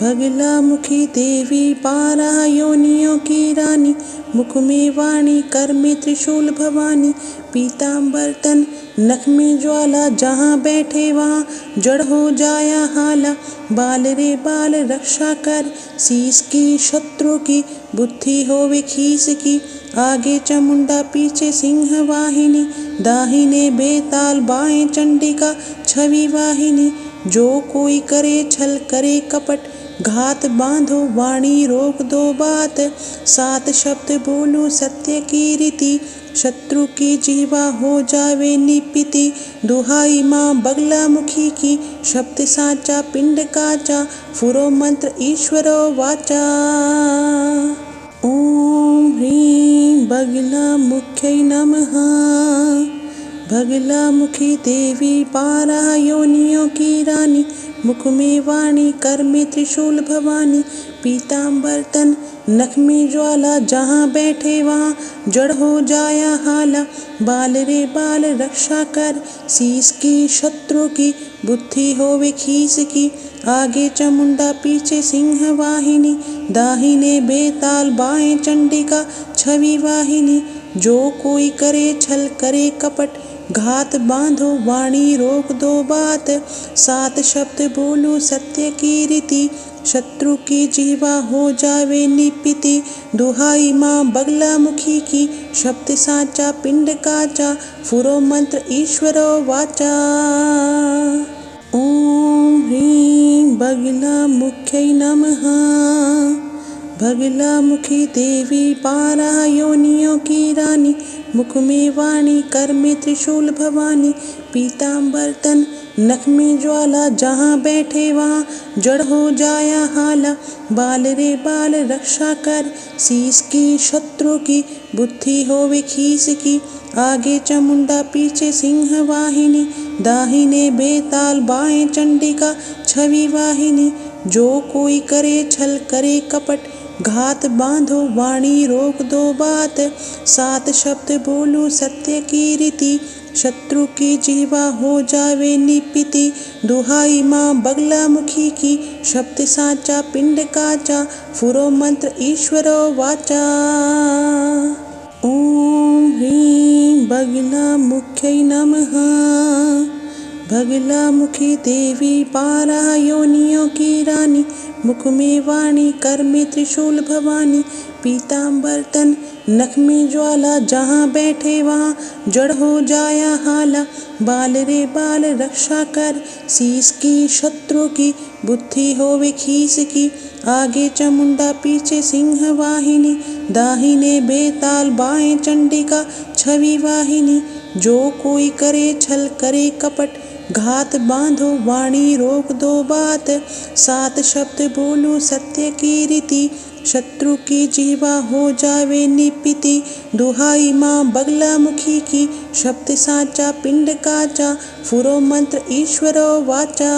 [SPEAKER 1] बगला मुखी देवी 12 योनियों की रानी, मुख में वाणी कर में त्रिशूल भवानी, पीताम्बर तन नख में ज्वाला जहाँ बैठे वहाँ जड़ हो जाया हाला। बाल रे बाल रक्षा कर शीश की शत्रु की बुद्धि होवे खीस की। आगे चामुंडा पीछे सिंह वाहिनी दाहिने बेताल बाएं चंडिका छवि वाहिनी। जो कोई करे छल करे कपट घात बांधो वाणी रोक दो बात। सात शब्द बोलो सत्य की रीति शत्रु की जीवा हो जावे निपिति। दुहाई माँ बगला मुखी की शब्द साचा पिंड काचा फुरो मंत्र ईश्वरो वाचा। ओम ह्रीं बगला मुख्यै नमः। बगला मुखी देवी बारह योनियों की रानी मुख में वाणी कर में त्रिशूल भवानी। पीताम्बर तन नख में ज्वाला जहाँ बैठे वहाँ जड़ हो जाया हाला। बाल रे बाल रक्षा कर शीश की शत्रु की बुद्धि होवे खीस की। आगे चामुंडा पीछे सिंह वाहिनी दाहिने बेताल बाएं चंडिका छवि वाहिनी। जो कोई करे छल करे कपट घात बांधो वाणी रोक दो बात। सात शब्द बोलो सत्य की रीति शत्रु की जीवा हो जावे निपिति। दुहाई माँ बगला मुखी की शब्द साचा पिंड काचा फुरो मंत्र ईश्वरो वाचा। ओम ह्रीं बगला मुख्यै नमः। बगला मुखी देवी बारह योनियों की रानी मुख में वाणी कर में त्रिशूल भवानी। पीताम्बर तन नख में ज्वाला जहाँ बैठे वहाँ जड़ हो जाया हाला। बाल रे बाल रक्षा कर शीश की शत्रु की बुद्धि होवे खीस की। आगे चामुंडा पीछे सिंह वाहिनी दाहिने बेताल बाएं चंडिका छवि वाहिनी। जो कोई करे छल करे कपट घात बांधो वाणी रोक दो बात। सात शब्द बोलो सत्य की रीति शत्रु की जीवा हो जावे निपिति। दुहाई माँ बगला मुखी की शब्द साचा पिंड काचा फुरो मंत्र ईश्वरो वाचा। ओम ह्रीं बगला मुख्यै नमः। बगला मुखी देवी बारह योनियों की रानी मुख में वाणी कर में त्रिशूल भवानी। पीताम्बर तन नख में ज्वाला जहाँ बैठे वहाँ जड़ हो जाया हाला। बाल रे बाल रक्षा कर शीश की शत्रु की बुद्धि होवे खीस की। आगे चामुंडा पीछे सिंह वाहिनी दाहिने बेताल बाएं चंडिका छवि वाहिनी। जो कोई करे छल करे कपट घात बांधो वाणी रोक दो बात। सात शब्द बोलो सत्य की रीति शत्रु की जीवा हो जावे निपिति। दुहाई माँ बगला मुखी की शब्द साचा पिंड काचा फुरो मंत्र ईश्वरो वाचा।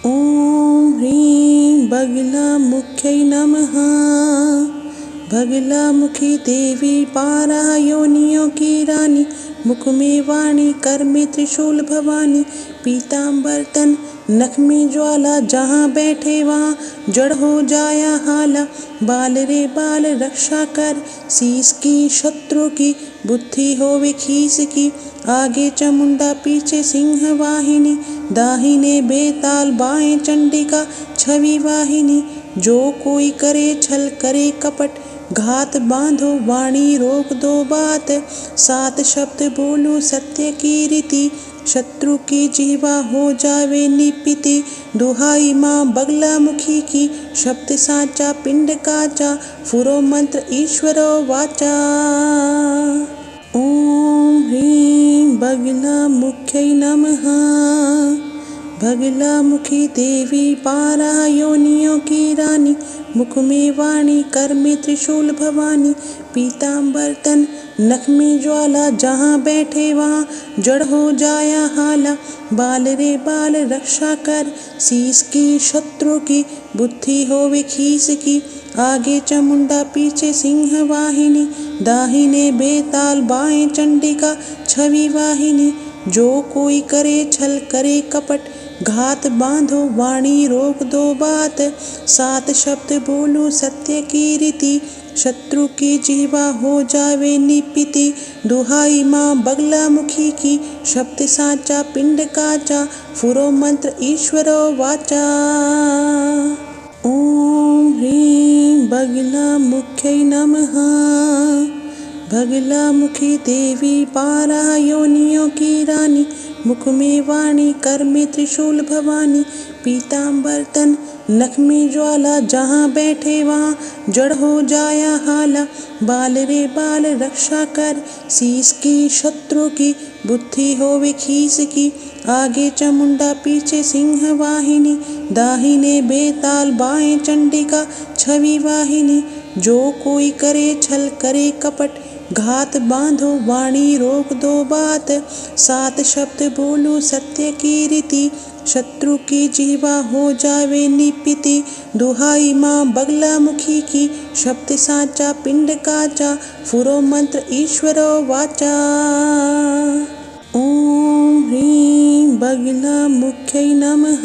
[SPEAKER 1] ओम ह्रीं बगला मुख्यै नमः। बगला मुखी देवी बारह योनियों की रानी मुख में वाणी कर में त्रिशूल भवानी। पीताम्बर तन नख में ज्वाला जहाँ बैठे वहाँ जड़ हो जाया हाला। बाल रे बाल रक्षा कर शीश की शत्रु की बुद्धि होवे खीस की। आगे चामुंडा पीछे सिंह वाहिनी दाहिने बेताल बाएं चंडिका छवि वाहिनी। जो कोई करे छल करे कपट घात बांधो वाणी रोक दो बात। सात शब्द बोलो सत्य की रीति शत्रु की जीवा हो जावे निपिति। दुहाई माँ बगला मुखी की शब्द साचा पिंड काचा फुरो मंत्र ईश्वरो वाचा। ओम ह्रीं बगला मुख्यै नमः। बगला मुखी देवी बारह योनियों की रानी मुख में वाणी कर में त्रिशूल भवानी। पीताम्बर तन नख में ज्वाला जहाँ बैठे वहाँ जड़ हो जाया हाला। बाल रे बाल रक्षा कर शीश की शत्रु की बुद्धि होवे खीस की। आगे चामुंडा पीछे सिंह वाहिनी दाहिने बेताल बाएं चंडिका छवि वाहिनी। जो कोई करे छल करे कपट घात बांधो वाणी रोक दो बात, 7 शब्द बोलो सत्य की रीति, शत्रु की जीवा हो जावे निपिति। दुहाई माँ बगला मुखी की, शब्द साचा पिंड काचा, फुरो मंत्र ईश्वरो वाचा। ओम ह्रीं बगला मुख्यै नमः। बगला मुखी देवी बारह योनियों की रानी, मुख में वाणी कर में त्रिशूल भवानी, पीताम्बर तन नख में ज्वाला, जहाँ बैठे वहाँ जड़ हो जाया हाला। बाल रे बाल रक्षा कर, शीस की शत्रु की, बुद्धि होवे खीस की, आगे चामुंडा पीछे सिंह वाहिनी, दाहिने बेताल बाएं चंडिका छवि वाहिनी। जो कोई करे छल करे कपट, घात बांधो वाणी रोक दो बात, 7 शब्द बोलो सत्य की रीति, शत्रु की जीवा हो जावे निपिति। दुहाई माँ बगला मुखी की, शब्द साचा पिंड काचा, फुरो मंत्र ईश्वरो वाचा। ओम ह्रीं बगला मुख्यै नमः।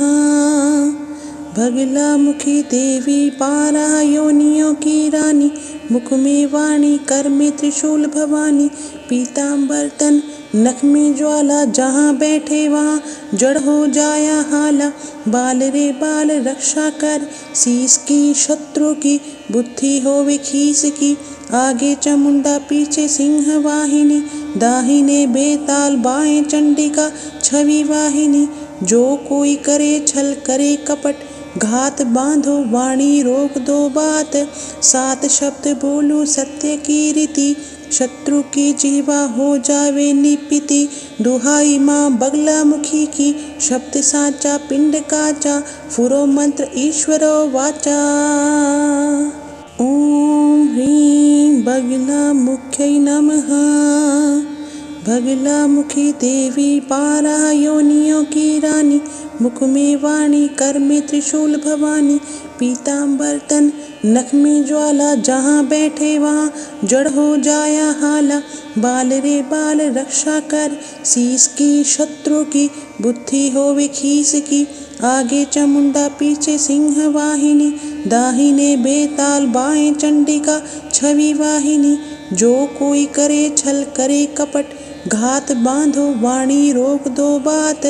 [SPEAKER 1] बगला मुखी देवी बारह योनियों की रानी, मुख में वाणी कर में त्रिशूल भवानी, पीताम्बर तन नख में ज्वाला, जहाँ बैठे वहाँ जड़ हो जाया हाला। बाल रे बाल रक्षा कर, शीस की शत्रु की, बुद्धि होवे खीस की, आगे चामुंडा पीछे सिंह वाहिनी, दाहिने बेताल बाएं चंडिका छवि वाहिनी। जो कोई करे छल करे कपट, घात बांधो वाणी रोक दो बात, 7 शब्द बोलो सत्य की रीति, शत्रु की जीवा हो जावे निपिति। दुहाई माँ बगला मुखी की, शब्द साचा पिंड काचा, फुरो मंत्र ईश्वरो वाचा। ओम ह्रीं बगला मुख्यै नमः। बगला मुखी देवी बारह योनियों की रानी, मुख में वाणी कर में त्रिशूल भवानी, पीताम्बर तन नख में ज्वाला, जहाँ बैठे वहाँ जड़ हो जाया हाला। बाल रे बाल रक्षा कर, शीस की शत्रु की, बुद्धि होवे खीस की, आगे चामुंडा पीछे सिंह वाहिनी, दाहिने बेताल बाएं चंडिका छवि वाहिनी। जो कोई करे छल करे कपट, घात बांधो वाणी रोक दो बात,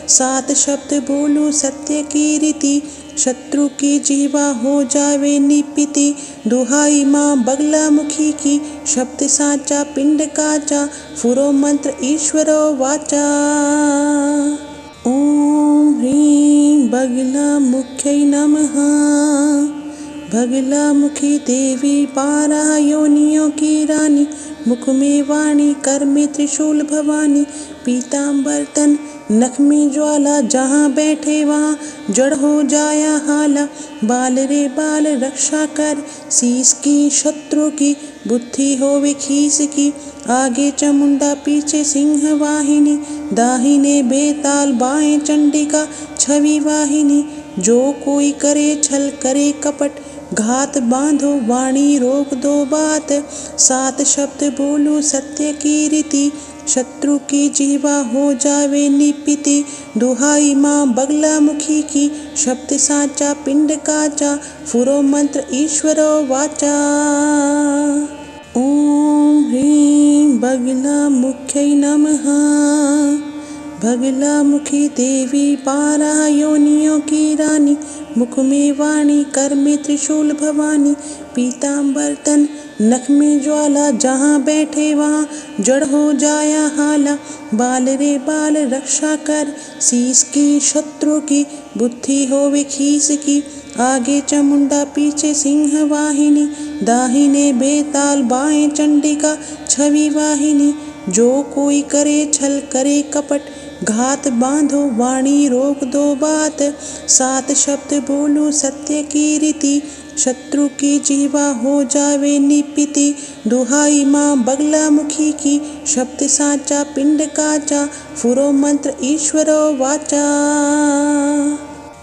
[SPEAKER 1] 7 शब्द बोलो सत्य की रीति, शत्रु की जीवा हो जावे निपिति। दुहाई माँ बगला मुखी की, शब्द साचा पिंड काचा, फुरो मंत्र ईश्वरो वाचा। ओम ह्रीं बगला मुख्यै नमः। बगला मुखी देवी बारह योनियों की रानी, मुख में वाणी कर में त्रिशूल भवानी, पीताम्बर तन नख में ज्वाला, जहाँ बैठे वहाँ जड़ हो जाया हाला। बाल रे बाल रक्षा कर, शीस की शत्रु की, बुद्धि होवे खीस की, आगे चामुंडा पीछे सिंह वाहिनी, दाहिने बेताल बाएं चंडिका छवि वाहिनी। जो कोई करे छल करे कपट, घात बांधो वाणी रोक दो बात, 7 शब्द बोलो सत्य की रीति, शत्रु की जीवा हो जावे निपिति। दुहाई माँ बगला मुखी की, शब्द साचा पिंड काचा, फुरो मंत्र ईश्वरो वाचा। ओम ह्रीं बगला मुख्यै नमः। बगला मुखी देवी बारह योनियों की रानी, मुख में वाणी कर में त्रिशूल भवानी, पीताम्बर तन नख में ज्वाला, जहाँ बैठे वहाँ जड़ हो जाया हाला। बाल रे बाल रक्षा कर, शीस की शत्रु की, बुद्धि होवे खीस की, आगे चामुंडा पीछे सिंह वाहिनी, दाहिने बेताल बाएं चंडिका छवि वाहिनी। जो कोई करे छल करे कपट, घात बांधो वाणी रोक दो बात, 7 शब्द बोलो सत्य की रीति, शत्रु की जीवा हो जावे निपिति। दुहाई माँ बगला मुखी की, शब्द साचा पिंड काचा, फुरो मंत्र ईश्वरो वाचा।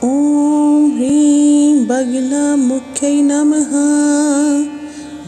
[SPEAKER 1] ओम ह्रीं बगला मुख्यै नमः।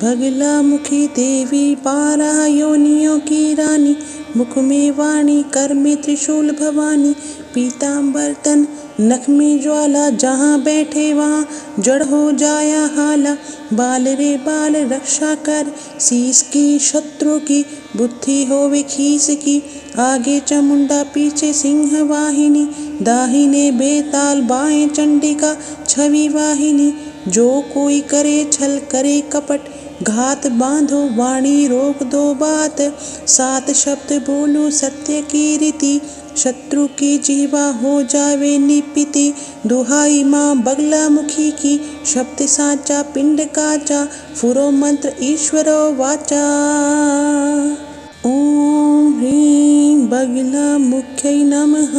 [SPEAKER 1] बगला मुखी देवी बारह योनियों की रानी, मुख में वाणी कर में त्रिशूल भवानी, पीताम्बर तन नख में ज्वाला जहाँ बैठे वहाँ जड़ हो जाया हाला। बाल रे बाल रक्षा कर शीश की शत्रु की बुद्धि होवे खीस की। आगे चामुंडा पीछे सिंह वाहिनी दाहिने बेताल बाएं चंडिका छवि वाहिनी। जो कोई करे छल करे कपट घात बांधो वाणी रोक दो बात। सात शब्द बोलो सत्य की रीति शत्रु की जीवा हो जावे निपिति। दुहाई माँ बगला मुखी की शब्द साचा पिंड काचा फुरो मंत्र ईश्वरो वाचा। ओम ह्रीं बगला मुख्यै नमः।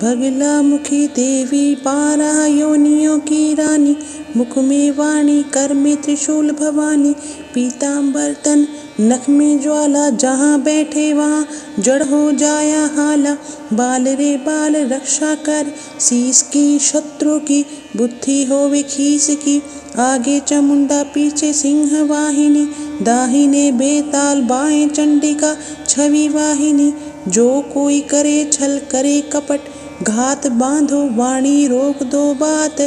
[SPEAKER 1] बगला मुखी देवी बारह योनियों की रानी मुख में वाणी कर में त्रिशूल भवानी। पीताम्बर तन नख में ज्वाला जहाँ बैठे वहाँ जड़ हो जाया हाला। बाल रे बाल रक्षा कर शीश की शत्रु की बुद्धि होवे खीस की। आगे चामुंडा पीछे सिंह वाहिनी दाहिने बेताल बाएं चंडिका छवि वाहिनी। जो कोई करे छल करे कपट घात बांधो वाणी रोक दो बात।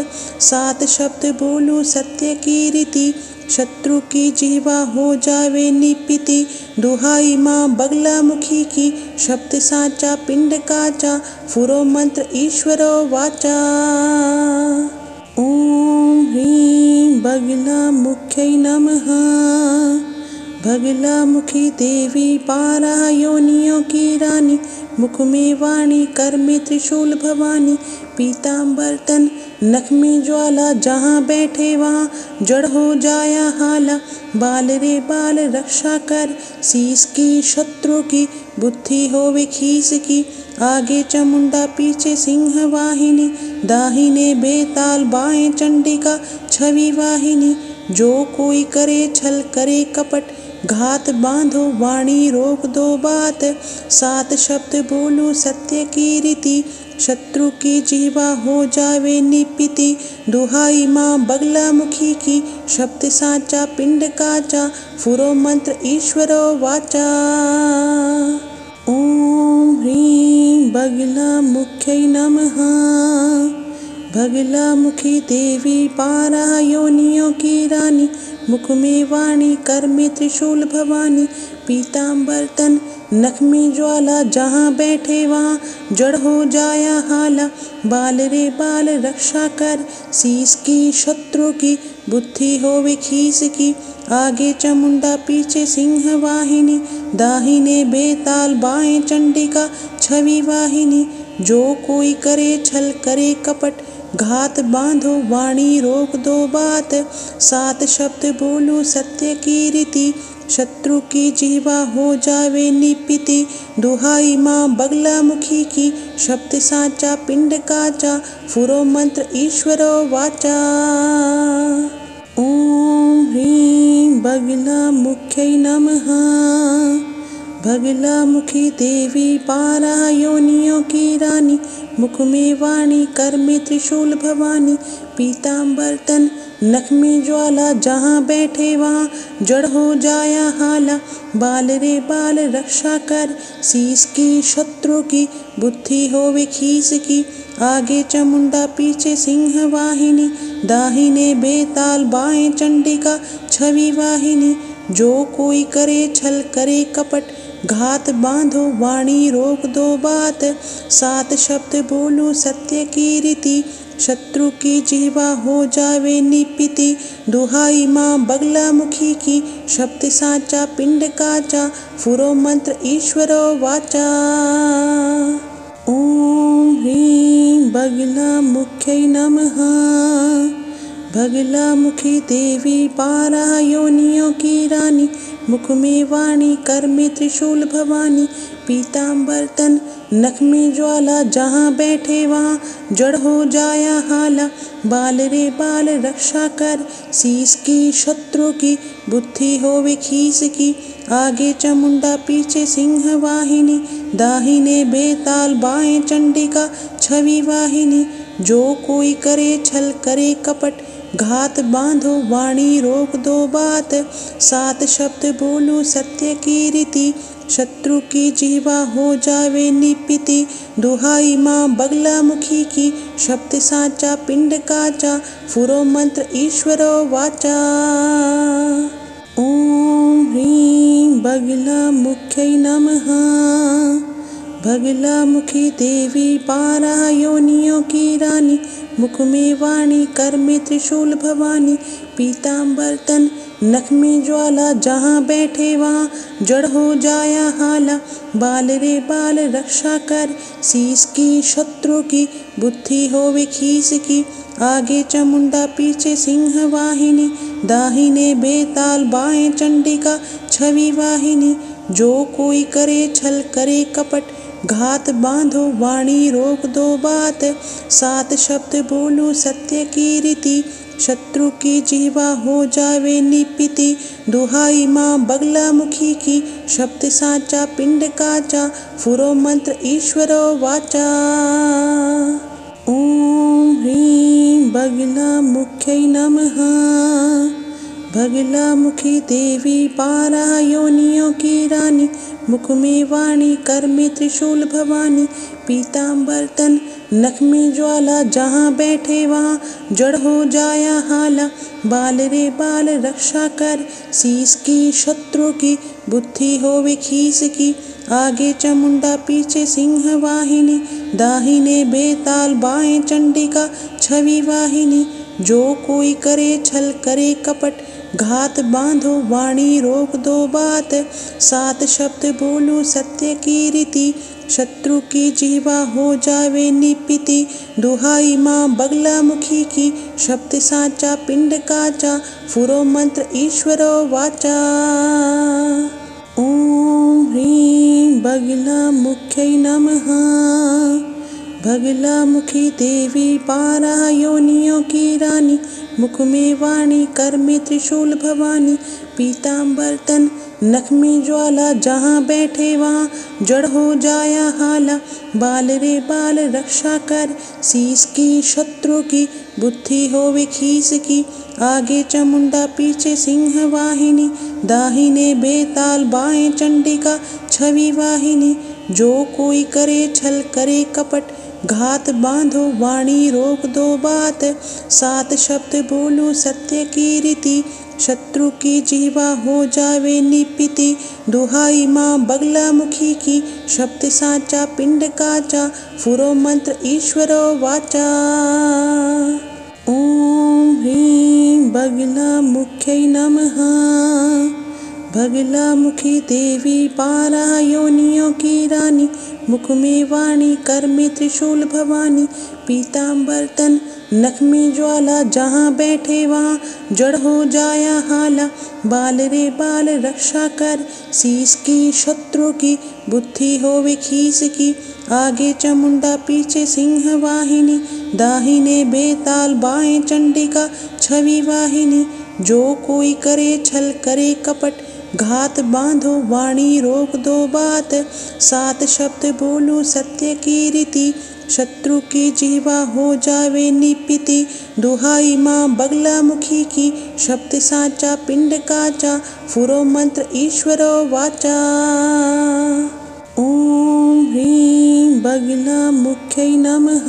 [SPEAKER 1] सात शब्द बोलो सत्य की रीति शत्रु की जीवा हो जावे निपिति। दुहाई माँ बगला मुखी की शब्द साचा पिंड काचा फुरो मंत्र ईश्वरो वाचा। ओम ह्रीं बगला मुख्यै नमः। बगला मुखी देवी बारह योनियों की रानी मुख में वाणी कर में त्रिशूल भवानी। पीताम्बर तन नख में ज्वाला जहाँ बैठे वहाँ जड़ हो जाया हाला। बाल रे बाल रक्षा कर शीश की शत्रु की बुद्धि होवे खीस की। आगे चामुंडा पीछे सिंह वाहिनी दाहिने बेताल बाएं चंडिका छवि वाहिनी। जो कोई करे छल करे कपट घात बांधो वाणी रोक दो बात। सात शब्द बोलो सत्य की रीति शत्रु की जीवा हो जावे निपिति। दुहाई माँ बगला मुखी की शब्द साचा पिंड काचा फुरो मंत्र ईश्वरो वाचा। ओम ह्रीं बगला मुख्यै नमः। बगला मुखी देवी बारह योनियों की रानी मुख में वाणी कर में त्रिशूल भवानी। पीताम्बर तन नख में ज्वाला जहाँ बैठे वहाँ जड़ हो जाया हाला। बाल रे बाल रक्षा कर शीश की शत्रु की बुद्धि होवे खीस की। आगे चामुंडा पीछे सिंह वाहिनी दाहिने बेताल बाएं चंडिका छवि वाहिनी। जो कोई करे छल करे कपट घात बांधो वाणी रोक दो बात। सात शब्द बोलो सत्य की रीति शत्रु की जीवा हो जावे निपिति। दुहाई माँ बगला मुखी की शब्द साचा पिंड काचा फुरो मंत्र ईश्वरो वाचा। ओम ह्रीं बगला मुख्यै नमः। बगला मुखी देवी बारह योनियों की रानी मुख में वाणी कर में त्रिशूल भवानी। पीताम्बर तन नख में ज्वाला जहाँ बैठे वहाँ जड़ हो जाया हाला। बाल रे बाल रक्षा कर शीश की शत्रु की बुद्धि होवे खीस की। आगे चामुंडा पीछे सिंह वाहिनी दाहिने बेताल बाएं चंडिका छवि वाहिनी। जो कोई करे छल करे कपट घात बांधो वाणी रोक दो बात। सात शब्द बोलो सत्य की रीति शत्रु की जीवा हो जावे निपिति। दुहाई माँ बगला मुखी की शब्द साचा पिंड काचा फुरो मंत्र ईश्वरो वाचा। ओम ह्रीं बगला मुख्यै नमः। बगला मुखी देवी बारह योनियों की रानी मुख में वाणी कर में त्रिशूल भवानी। पीताम्बर तन नख में ज्वाला जहाँ बैठे वहाँ जड़ हो जाया हाला। बाल रे बाल रक्षा कर शीश की शत्रु की बुद्धि होवे खीस की। आगे चामुंडा पीछे सिंह वाहिनी दाहिने बेताल बाएं चंडिका छवि वाहिनी। जो कोई करे छल करे कपट घात बांधो वाणी रोक दो बात। सात शब्द बोलो सत्य की रीति शत्रु की जीवा हो जावे निपिति। दुहाई माँ बगला मुखी की, शब्द साचा पिंड काचा, फुरो मंत्र ईश्वरो वाचा। ओम ह्रीं बगला मुख्यै नमः। बगला मुखी देवी बारह योनियों की रानी, मुख में वाणी कर में त्रिशूल भवानी। पीताम्बर तन नख में ज्वाला, जहाँ बैठे वहाँ जड़ हो जाया हाला। बाल रे बाल रक्षा कर, शीस की शत्रु की, बुद्धि होवे खीस की। आगे चामुंडा पीछे सिंह वाहिनी, दाहिने बेताल बाएं चंडिका छवि वाहिनी। जो कोई करे छल करे कपट, घात बांधो वाणी रोक दो बात। सात शब्द बोलूं सत्य की रीति, शत्रु की जीवा हो जावे निपिति। दुहाई माँ बगला मुखी की, शब्द साचा पिंड काचा, फुरो मंत्र ईश्वरो वाचा। ओम ह्रीं बगला मुख्यै नमः। बगला मुखी देवी बारह योनियों की रानी, मुख में वाणी कर में त्रिशूल भवानी। पीताम्बर तन नख में ज्वाला, जहाँ बैठे वहाँ जड़ हो जाया हाला। बाल रे बाल रक्षा कर, शीस की शत्रु की, बुद्धि होवे खीस की। आगे चामुंडा पीछे सिंह वाहिनी, दाहिने बेताल बाएं चंडिका छवि वाहिनी। जो कोई करे छल करे कपट, घात बांधो वाणी रोक दो बात। सात शब्द बोलूं सत्य की रीति, शत्रु की जीवा हो जावे निपिति। दुहाई माँ बगला मुखी की, शब्द साचा पिंड काचा, फुरो मंत्र ईश्वरो वाचा। ओम ह्रीं बगला मुख्यै नमः। बगला मुखी देवी बारह योनियों की रानी, मुख में वाणी कर में त्रिशूल भवानी। पीताम्बर तन नख में ज्वाला, जहाँ बैठे वहाँ जड़ हो जाया हाला। बाल रे बाल रक्षा कर, शीस की शत्रु की, बुद्धि होवे खीस की। आगे चामुंडा पीछे सिंह वाहिनी, दाहिने बेताल बाएं चंडिका छवि वाहिनी। जो कोई करे छल करे कपट, घात बांधो वाणी रोक दो बात। सात शब्द बोलूं सत्य की रीति, शत्रु की जीवा हो जावे निपिति। दुहाई माँ बगला मुखी की, शब्द साचा पिंड काचा, फुरो मंत्र ईश्वरो वाचा। ओम ह्रीं बगला मुख्यै नमः। बगला मुखी देवी बारह योनियों की रानी, मुख में वाणी कर में त्रिशूल भवानी। पीताम्बर तन नख में ज्वाला, जहाँ बैठे वहाँ जड़ हो जाया हाला। बाल रे बाल रक्षा कर, शीस की शत्रु की, बुद्धि होवे खीस की। आगे चामुंडा पीछे सिंह वाहिनी, दाहिने बेताल बाएं चंडिका छवि वाहिनी। जो कोई करे छल करे कपट, घात बांधो वाणी रोक दो बात। सात शब्द बोलूं सत्य की रीति, शत्रु की जीवा हो जावे निपिति। दुहाई माँ बगला मुखी की, शब्द साचा पिंड काचा, फुरो मंत्र ईश्वरो वाचा। ओम ह्रीं बगला मुख्यै नमः।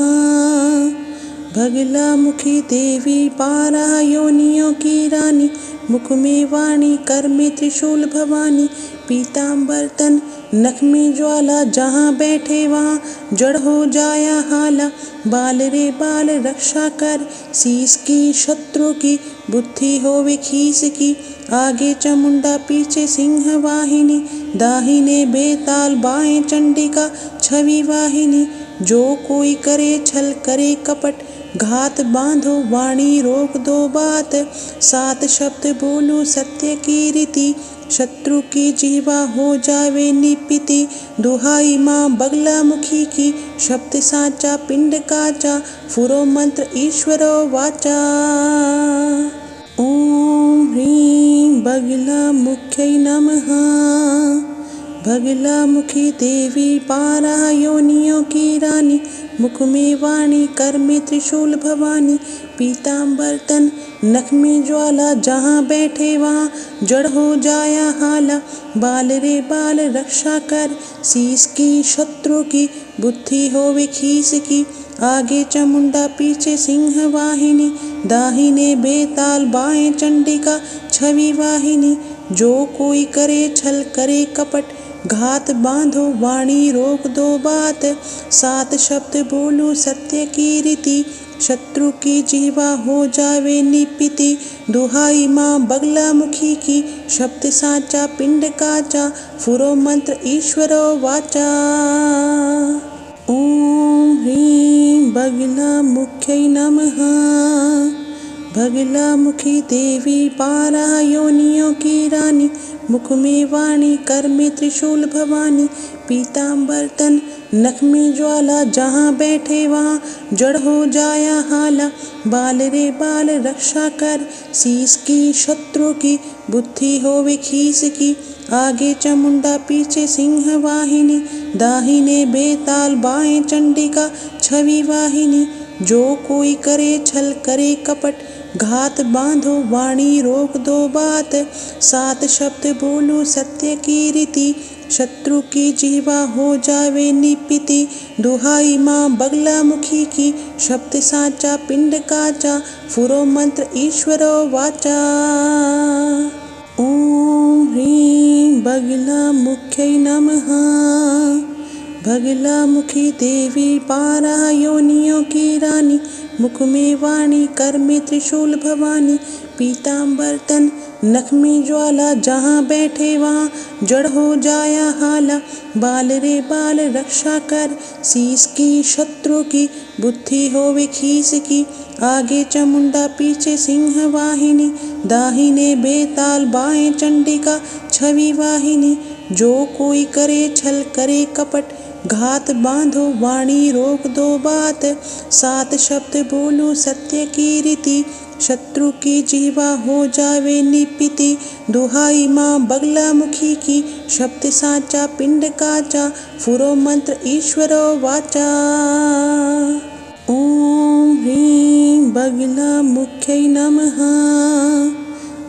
[SPEAKER 1] बगला मुखी देवी बारह योनियों की रानी, मुख में वाणी कर में त्रिशूल भवानी। पीताम्बर तन नख में ज्वाला, जहाँ बैठे वहाँ जड़ हो जाया हाला। बाल रे बाल रक्षा कर, शीस की शत्रु की, बुद्धि होवे खीस की। आगे चामुंडा पीछे सिंह वाहिनी, दाहिने बेताल बाएं चंडिका छवि वाहिनी। जो कोई करे छल करे कपट, घात बांधो वाणी रोक दो बात। सात शब्द बोलूं सत्य की रीति, शत्रु की जीवा हो जावे निपिति। दुहाई माँ बगला मुखी की, शब्द साचा पिंड काचा, फुरो मंत्र ईश्वरो वाचा। ओम ह्रीं बगला मुख्यै नमः। बगला मुखी देवी बारह योनियों की रानी, मुख में वाणी कर में त्रिशूल भवानी। पीताम्बर तन नख में ज्वाला जहाँ बैठे वहाँ जड़ हो जाया हाला। बाल रे बाल रक्षा कर शीस की शत्रु की बुद्धि होवे खीस की। आगे चामुंडा पीछे सिंह वाहिनी दाहिने बेताल बाएं चंडिका छवि वाहिनी। जो कोई करे छल करे कपट घात बांधो वाणी रोक दो बात। सात शब्द बोलूं सत्य की रीति शत्रु की जीवा हो जावे निपिति। दुहाई माँ बगला मुखी की शब्द साचा पिंड काचा फुरो मंत्र ईश्वरो वाचा। ओम ह्रीं बगला मुख्यै नमः। बगला मुखी देवी बारह योनियों की रानी। मुख में वाणी कर में त्रिशूल भवानी। पीताम्बर तन नख में ज्वाला जहाँ बैठे वहाँ जड़ हो जाया हाला। बाल रे बाल रक्षा कर शीस की शत्रु की बुद्धि होवे खीस की। आगे चामुंडा पीछे सिंह वाहिनी दाहिने बेताल बाएं चंडिका छवि वाहिनी। जो कोई करे छल करे कपट घात बांधो वाणी रोक दो बात। सात शब्द बोलूं सत्य की रीति शत्रु की जीवा हो जावे निपिति। दुहाई माँ बगला मुखी की शब्द साचा पिंड काचा फुरो मंत्र ईश्वरो वाचा। ओम ह्रीं बगला मुख्यै नमः। बगला मुखी देवी बारह योनियों की रानी। मुख में वाणी कर में त्रिशूल भवानी। पीताम्बर तन नख में ज्वाला जहाँ बैठे वहाँ जड़ हो जाया हाला। बाल रे बाल रक्षा कर शीस की शत्रु की बुद्धि होवे खीस की। आगे चामुंडा पीछे सिंह वाहिनी दाहिने बेताल बाएं चंडिका छवि वाहिनी। जो कोई करे छल करे कपट घात बांधो वाणी रोक दो बात। सात शब्द बोलूं सत्य की रीति शत्रु की जीवा हो जावे निपिति। दुहाई माँ बगला मुखी की शब्द साचा पिंड काचा फुरो मंत्र ईश्वरो वाचा। ओम ह्रीं बगला मुख्यै नमः।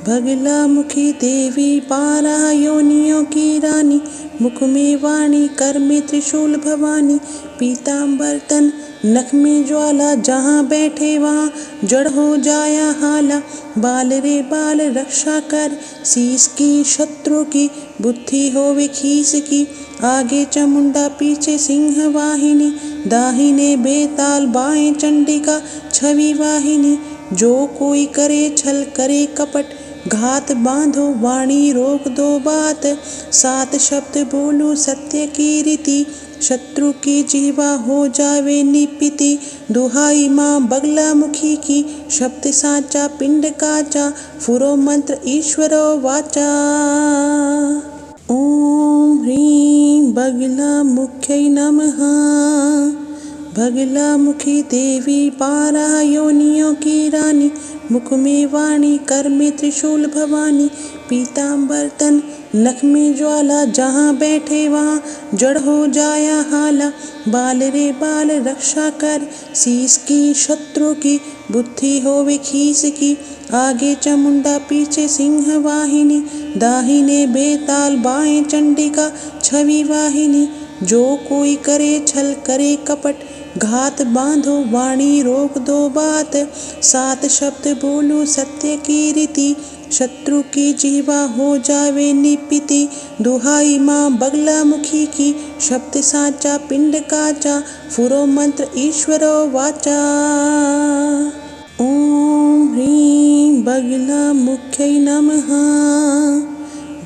[SPEAKER 1] बगला मुखी देवी बारह योनियों की रानी। मुख में वाणी कर में त्रिशूल भवानी। पीताम्बर तन नख में ज्वाला जहाँ बैठे वहाँ जड़ हो जाया हाला। बाल रे बाल रक्षा कर शीस की शत्रु की बुद्धि होवे खीस की। आगे चामुंडा पीछे सिंह वाहिनी दाहिने बेताल बाएं चंडिका छवि वाहिनी। जो कोई करे छल करे कपट घात बांधो वाणी रोक दो बात। सात शब्द बोलूं सत्य की रीति शत्रु की जीवा हो जावे निपिति। दुहाई माँ बगला मुखी की शब्द साचा पिंड काचा फुरो मंत्र ईश्वरो वाचा। ओम ह्रीं बगला मुख्यै नमः। बगला मुखी देवी बारह योनियों की रानी। मुख में वाणी कर में त्रिशूल भवानी। पीताम्बर तन नख में ज्वाला जहाँ बैठे वहाँ जड़ हो जाया हाला। बाल रे बाल रक्षा कर शीस की शत्रु की बुद्धि होवे खीस की। आगे चामुंडा पीछे सिंह वाहिनी दाहिने बेताल बाएं चंडिका छवि वाहिनी। जो कोई करे छल करे कपट घात बांधो वाणी रोक दो बात। सात शब्द बोलूं सत्य की रीति शत्रु की जीवा हो जावे निपिति। दुहाई माँ बगला मुखी की शब्द साचा पिंड काचा फुरो मंत्र ईश्वरो वाचा। ओम ह्रीं बगला मुख्यै नमः।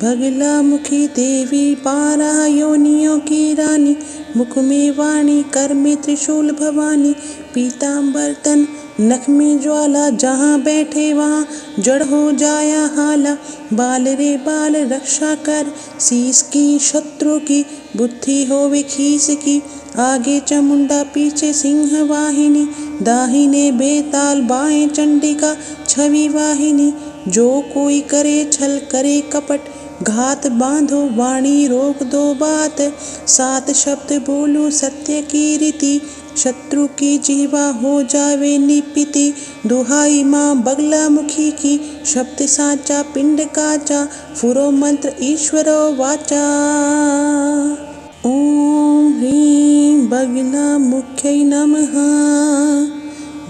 [SPEAKER 1] बगला मुखी देवी बारह योनियों की रानी। मुख में वाणी कर में त्रिशूल भवानी। पीताम्बर तन नख में ज्वाला जहाँ बैठे वहाँ जड़ हो जाया हाला। बाल रे बाल रक्षा कर शीस की शत्रु की बुद्धि होवे खीस की। आगे चामुंडा पीछे सिंह वाहिनी दाहिने बेताल बाएं चंडिका छवि वाहिनी। जो कोई करे छल करे कपट घात बांधो वाणी रोक दो बात। सात शब्द बोलूं सत्य की रीति शत्रु की जीवा हो जावे निपिति। दुहाई माँ बगला मुखी की, शब्द साचा पिंड काचा, फुरो मंत्र ईश्वरो वाचा। ओम ह्रीं बगला मुख्यै नमः।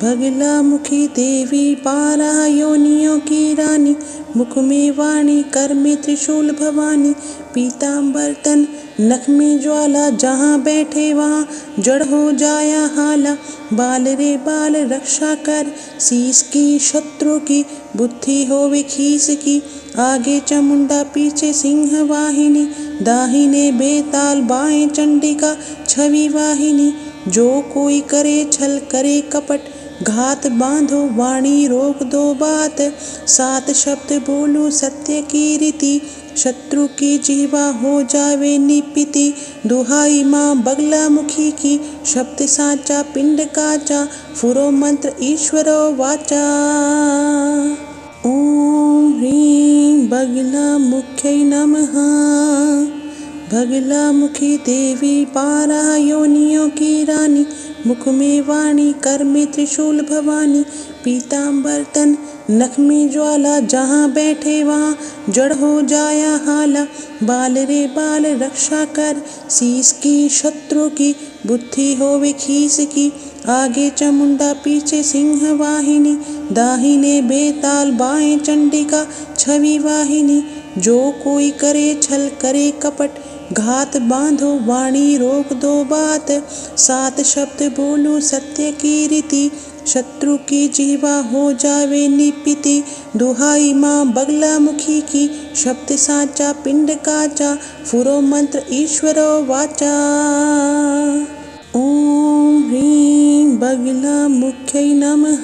[SPEAKER 1] बगला मुखी देवी 12 योनियों की रानी, मुख में वाणी कर में त्रिशूल भवानी। पीताम्बर तन नख में ज्वाला, जहाँ बैठे वहाँ जड़ हो जाया हाला। बाल रे बाल रक्षा कर, शीस की शत्रु की, बुद्धि होवे खीस की। आगे चामुंडा पीछे सिंह वाहिनी, दाहिने बेताल बाएं चंडिका छवि वाहिनी। जो कोई करे छल करे कपट, घात बांधो वाणी रोक दो बात। 7 शब्द बोलूं सत्य की रीति, शत्रु की जीवा हो जावे निपिति। दुहाई माँ बगला मुखी की, शब्द साचा पिंड काचा, फुरो मंत्र ईश्वरो वाचा। ओम ह्रीं बगला मुख्यै नमः। बगला मुखी देवी 12 योनियों की रानी, मुख में वाणी कर में त्रिशूल भवानी। पीताम्बर तन नख में ज्वाला, जहाँ बैठे वहाँ जड़ हो जाया हाला। बाल रे बाल रक्षा कर, शीस की शत्रु की, बुद्धि होवे खीस की। आगे चामुंडा पीछे सिंह वाहिनी, दाहिने बेताल बाएं चंडिका छवि वाहिनी। जो कोई करे छल करे कपट, घात बांधो वाणी रोक दो बात। 7 शब्द बोलूं सत्य की रीति, शत्रु की जीवा हो जावे निपिति। दुहाई माँ बगला मुखी की, शब्द साचा पिंड काचा, फुरो मंत्र ईश्वरो वाचा। ओम ह्रीं बगला मुख्यै नमः।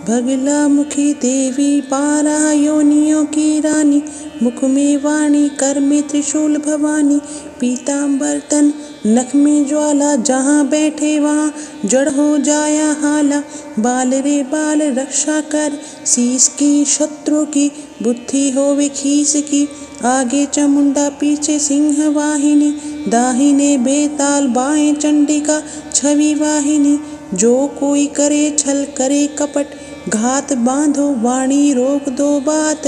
[SPEAKER 1] बगला मुखी देवी 12 योनियों की रानी, मुख में वाणी कर में त्रिशूल भवानी। पीताम्बर तन नख में ज्वाला, जहाँ बैठे वहाँ जड़ हो जाया हाला। बाल रे बाल रक्षा कर, शीस की शत्रु की, बुद्धि होवे खीस की। आगे चामुंडा पीछे सिंह वाहिनी, दाहिने बेताल बाएं चंडिका छवि वाहिनी। जो कोई करे छल करे कपट, घात बांधो वाणी रोक दो बात।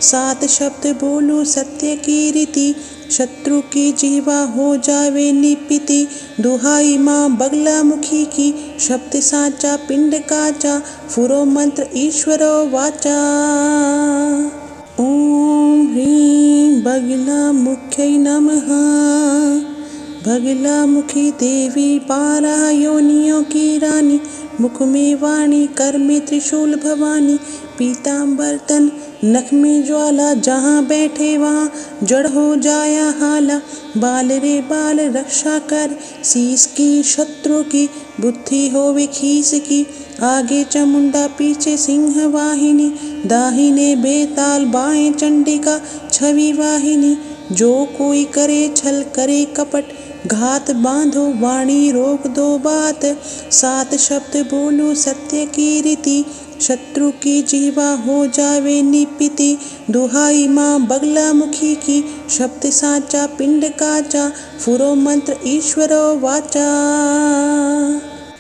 [SPEAKER 1] 7 शब्द बोलूं सत्य की रीति, शत्रु की जीवा हो जावे निपिति। दुहाई माँ बगला मुखी की, शब्द साचा पिंड काचा, फुरो मंत्र ईश्वरो वाचा। ओम ह्रीं बगला मुख्यै नमः। बगला मुखी देवी 12 योनियों की रानी, मुख में वाणी कर में त्रिशूल भवानी। पीताम्बर तन नख में ज्वाला, जहाँ बैठे वहाँ जड़ हो जाया हाला। बाल रे बाल रक्षा कर, शीस की शत्रु की, बुद्धि होवे खीस की। आगे चामुंडा पीछे सिंह वाहिनी, दाहिने बेताल बाएं चंडिका छवि वाहिनी। जो कोई करे छल करे कपट, घात बांधो वाणी रोक दो बात। 7 शब्द बोलूं सत्य की रीति, शत्रु की जीवा हो जावे निपिति। दुहाई माँ बगला मुखी की, शब्द साचा पिंड काचा, फुरो मंत्र ईश्वरो वाचा।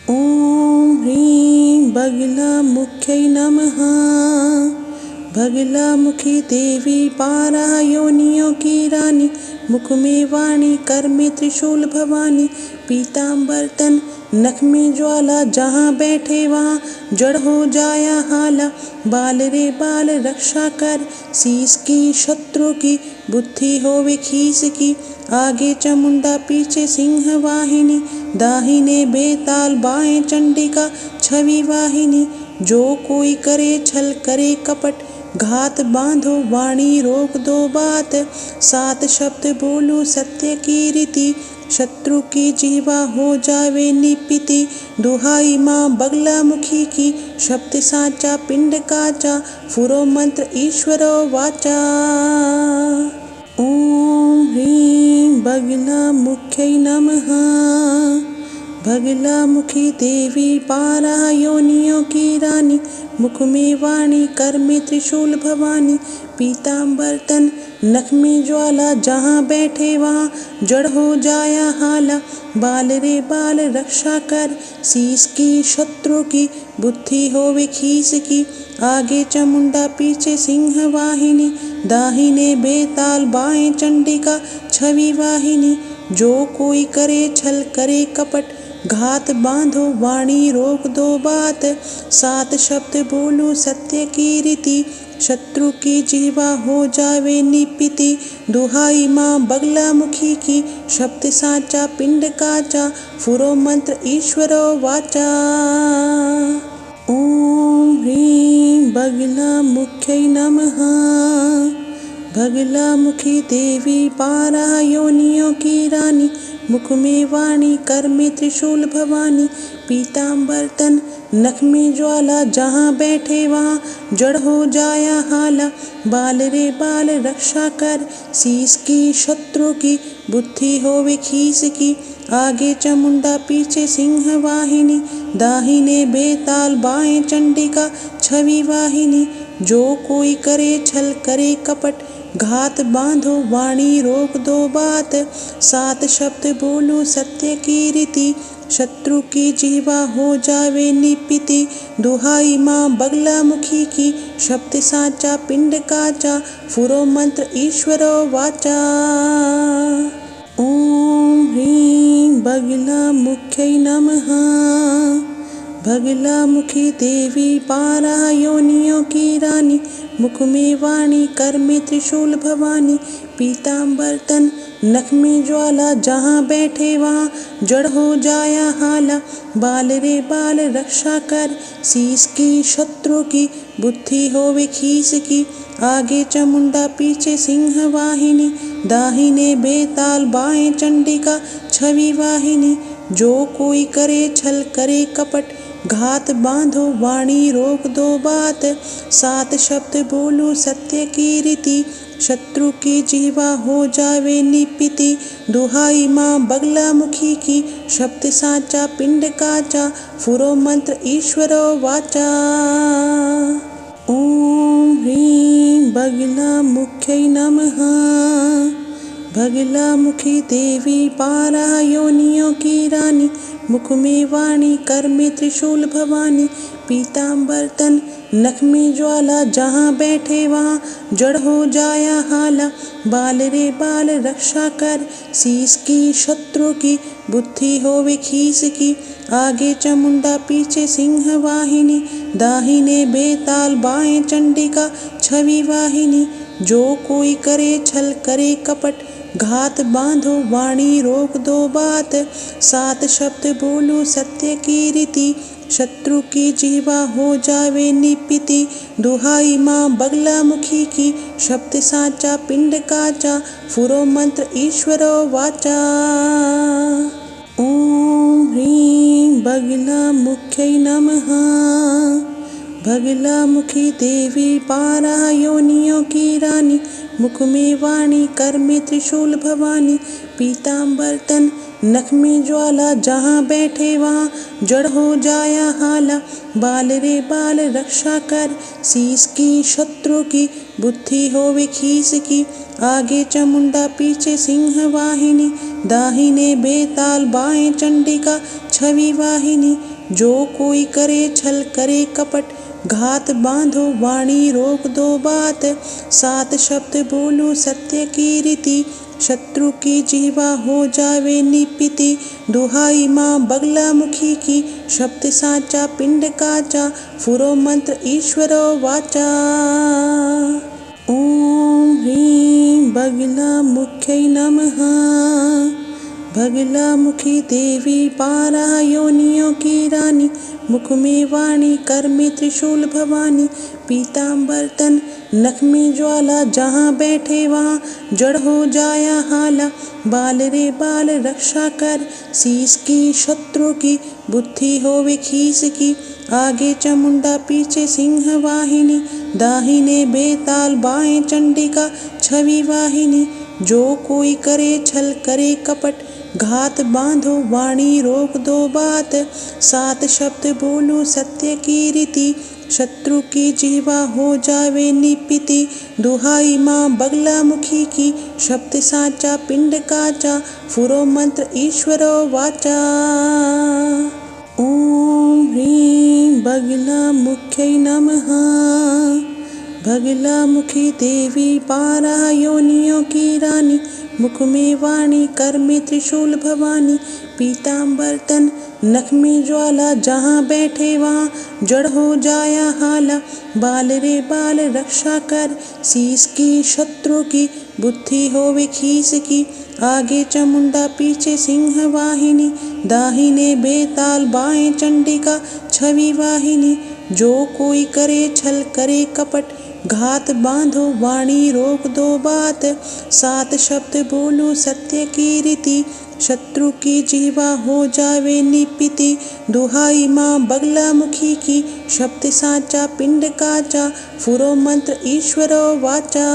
[SPEAKER 1] ओम ह्रीं बगला मुख्यै नमः। बगला मुखी देवी 12 योनियों की रानी, मुख में वाणी कर में त्रिशूल भवानी। पीताम्बर तन नख में ज्वाला, जहाँ बैठे वहाँ जड़ हो जाया हाला। बाल रे बाल रक्षा कर, शीस की शत्रु की, बुद्धि होवे खीस की। आगे चामुंडा पीछे सिंह वाहिनी, दाहिने बेताल बाएं चंडिका छवि वाहिनी। जो कोई करे छल करे कपट, घात बांधो वाणी रोक दो बात। 7 शब्द बोलूं सत्य की रीति, शत्रु की जीवा हो जावे निपिति। दुहाई माँ बगला मुखी की, शब्द साचा पिंड काचा, फुरो मंत्र ईश्वरो वाचा। ओम ह्रीं बगला मुख्यै नमः। भगला मुखी देवी बारह योनियों की रानी, मुख में वाणी कर में त्रिशूल भवानी। पीताम्बर तन नख में ज्वाला, जहाँ बैठे वहाँ जड़ हो जाया हाला। बाल रे बाल रक्षा कर, शीस की शत्रु की बुद्धि होवे खीस की। आगे चामुंडा पीछे सिंह वाहिनी, दाहिने बेताल बाएं चंडिका छवि वाहिनी। जो कोई करे छल करे कपट, घात बांधो वाणी रोक दो बात। सात शब्द बोलो सत्य की रीति, शत्रु की जीवा हो जावे निपिति। दुहाई माँ बगला मुखी की, शब्द साचा पिंड काचा। फुरो मंत्र ईश्वरो वाचा। ओम ह्रीं बगला मुख्यै नमः। भगला मुखी देवी बारह योनियों की रानी, मुख में वाणी कर में त्रिशूल भवानी। पीताम्बर तन नख में ज्वाला, जहाँ बैठे वहाँ जड़ हो जाया हाला। बाल रे बाल रक्षा कर, शीस की शत्रु की बुद्धि होवे खीस की। आगे चामुंडा पीछे सिंह वाहिनी, दाहिने बेताल बाएं चंडिका छवि वाहिनी। जो कोई करे छल करे कपट, घात बांधो वाणी रोक दो बात। सात शब्द बोलो सत्य की रीति, शत्रु की जीवा हो जावे निपिति। दुहाई माँ बगला मुखी की, शब्द साचा पिंड काचा। फुरो मंत्र ईश्वरो वाचा। ओम ह्रीं बगला मुख्यै नमः। भगला मुखी देवी बारह योनियों की रानी, मुख में वाणी कर में त्रिशूल भवानी। पीताम्बर तन नख में ज्वाला, जहाँ बैठे वहाँ जड़ हो जाया हाला। बाल रे बाल रक्षा कर, शीस की शत्रु की बुद्धि होवे खीस की। आगे चामुंडा पीछे सिंह वाहिनी, दाहिने बेताल बाएं चंडिका छवि वाहिनी। जो कोई करे छल करे कपट, घात बांधो वाणी रोक दो बात। सात शब्द बोलो सत्य की रीति, शत्रु की जीवा हो जावे निपिति। दुहाई माँ बगला मुखी की, शब्द साचा पिंड काचा। फुरो मंत्र ईश्वरो वाचा। ओम ह्रीं बगला मुख्यै नमः। भगला मुखी देवी बारह योनियों की रानी, मुख में वाणी कर में त्रिशूल भवानी। पीताम्बर तन नख में ज्वाला, जहाँ बैठे वहाँ जड़ हो जाया हाला। बाल रे बाल रक्षा कर, शीस की शत्रु की बुद्धि होवे खीस की। आगे चामुंडा पीछे सिंह वाहिनी, दाहिने बेताल बाएं चंडिका छवि वाहिनी। जो कोई करे छल करे कपट, घात बांधो वाणी रोक दो बात। सात शब्द बोलो सत्य की रीति, शत्रु की जीवा हो जावे निपिति। दुहाई माँ बगला मुखी की, शब्द साचा पिंड काचा। फुरो मंत्र ईश्वरो वाचा। ओम ह्रीं बगला मुख्यै नमः। भगला मुखी देवी बारह योनियों की रानी, मुख में वाणी कर में त्रिशूल भवानी। पीताम्बर तन नख में ज्वाला, जहाँ बैठे वहाँ जड़ हो जाया हाला। बाल रे बाल रक्षा कर, शीस की शत्रु की बुद्धि होवे खीस की। आगे चामुंडा पीछे सिंह वाहिनी, दाहिने बेताल बाएं चंडिका छवि वाहिनी। जो कोई करे छल करे कपट, घात बांधो वाणी रोक दो बात। सात शब्द बोलो सत्य की रीति, शत्रु की जीवा हो जावे निपिति। दुहाई माँ बगला मुखी की, शब्द साचा पिंड काचा। फुरो मंत्र ईश्वरो वाचा। ओम ह्रीं बगला मुख्यै नमः। भगला मुखी देवी बारह योनियों की रानी, मुख में वाणी कर में त्रिशूल भवानी। पीताम्बर तन नख में ज्वाला, जहाँ बैठे वहाँ जड़ हो जाया हाला। बाल रे बाल रक्षा कर, शीस की शत्रु की बुद्धि होवे खीस की। आगे चामुंडा पीछे सिंह वाहिनी, दाहिने बेताल बाएं चंडिका छवि वाहिनी। जो कोई करे छल करे कपट, घात बांधो वाणी रोक दो बात, 7 शब्द बोलो सत्य की रीति, शत्रु की जीवा हो जावे निपिति। दुहाई माँ बगला मुखी की, शब्द साचा पिंड काचा, फुरो मंत्र ईश्वरो वाचा। ओम ह्रीं बगला मुख्यै नमः। बगला मुखी देवी बारह योनियों की रानी, मुख में वाणी कर में त्रिशूल भवानी, पीताम्बर तन नख में ज्वाला, जहाँ बैठे वहाँ जड़ हो जाया हाला। बाल रे बाल रक्षा कर, शीस की शत्रु की, बुद्धि होवे खीस की, आगे चामुंडा पीछे सिंह वाहिनी, दाहिने बेताल बाएं चंडिका छवि वाहिनी। जो कोई करे छल करे कपट, घात बांधो वाणी रोक दो बात, 7 शब्द बोलो सत्य की रीति, शत्रु की जीवा हो जावे निपिति। दुहाई माँ बगला मुखी की, शब्द साचा पिंड काचा, फुरो मंत्र ईश्वरो वाचा।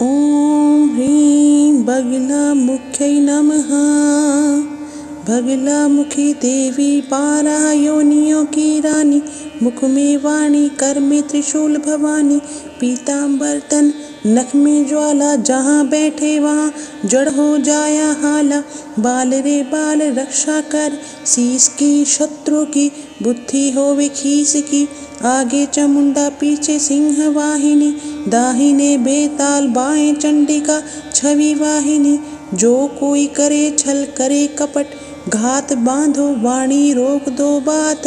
[SPEAKER 1] ओम ह्रीं बगला मुख्यै नमः। बगला मुखी देवी बारह योनियों की रानी, मुख में वाणी कर में त्रिशूल भवानी, पीताम्बर तन नख में ज्वाला, जहाँ बैठे वहाँ जड़ हो जाया हाला। बाल रे बाल रक्षा कर, शीस की शत्रु की, बुद्धि होवे खीस की, आगे चामुंडा पीछे सिंह वाहिनी, दाहिने बेताल बाएं चंडिका छवि वाहिनी। जो कोई करे छल करे कपट, घात बांधो वाणी रोक दो बात,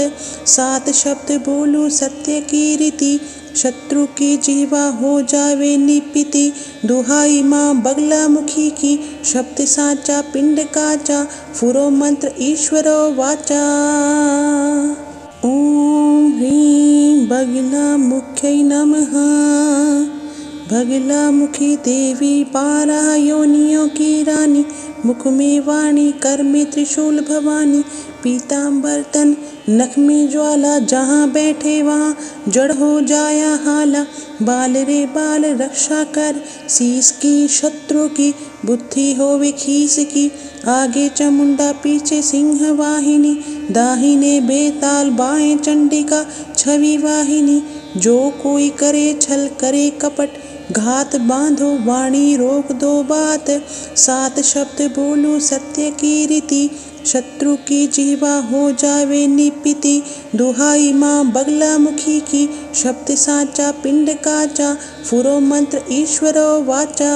[SPEAKER 1] 7 शब्द बोलो सत्य की रीति, शत्रु की जीवा हो जावे निपिति। दुहाई माँ बगला मुखी की, शब्द साचा पिंड काचा, फुरो मंत्र ईश्वरो वाचा। ओम ह्रीं बगला मुख्यै नमः। बगला मुखी देवी बारह योनियों की रानी, मुख में वाणी कर में त्रिशूल भवानी, पीताम्बर तन नख में ज्वाला, जहाँ बैठे वहाँ जड़ हो जाया हाला। बाल रे बाल रक्षा कर, शीस की शत्रु की, बुद्धि होवे खीस की, आगे चामुंडा पीछे सिंह वाहिनी, दाहिने बेताल बाएं चंडिका छवि वाहिनी। जो कोई करे छल करे कपट, घात बांधो वाणी रोक दो बात, 7 शब्द बोलो सत्य की रीति, शत्रु की जीवा हो जावे निपिति। दुहाई माँ बगला मुखी की, शब्द साचा पिंड काचा, फुरो मंत्र ईश्वरो वाचा।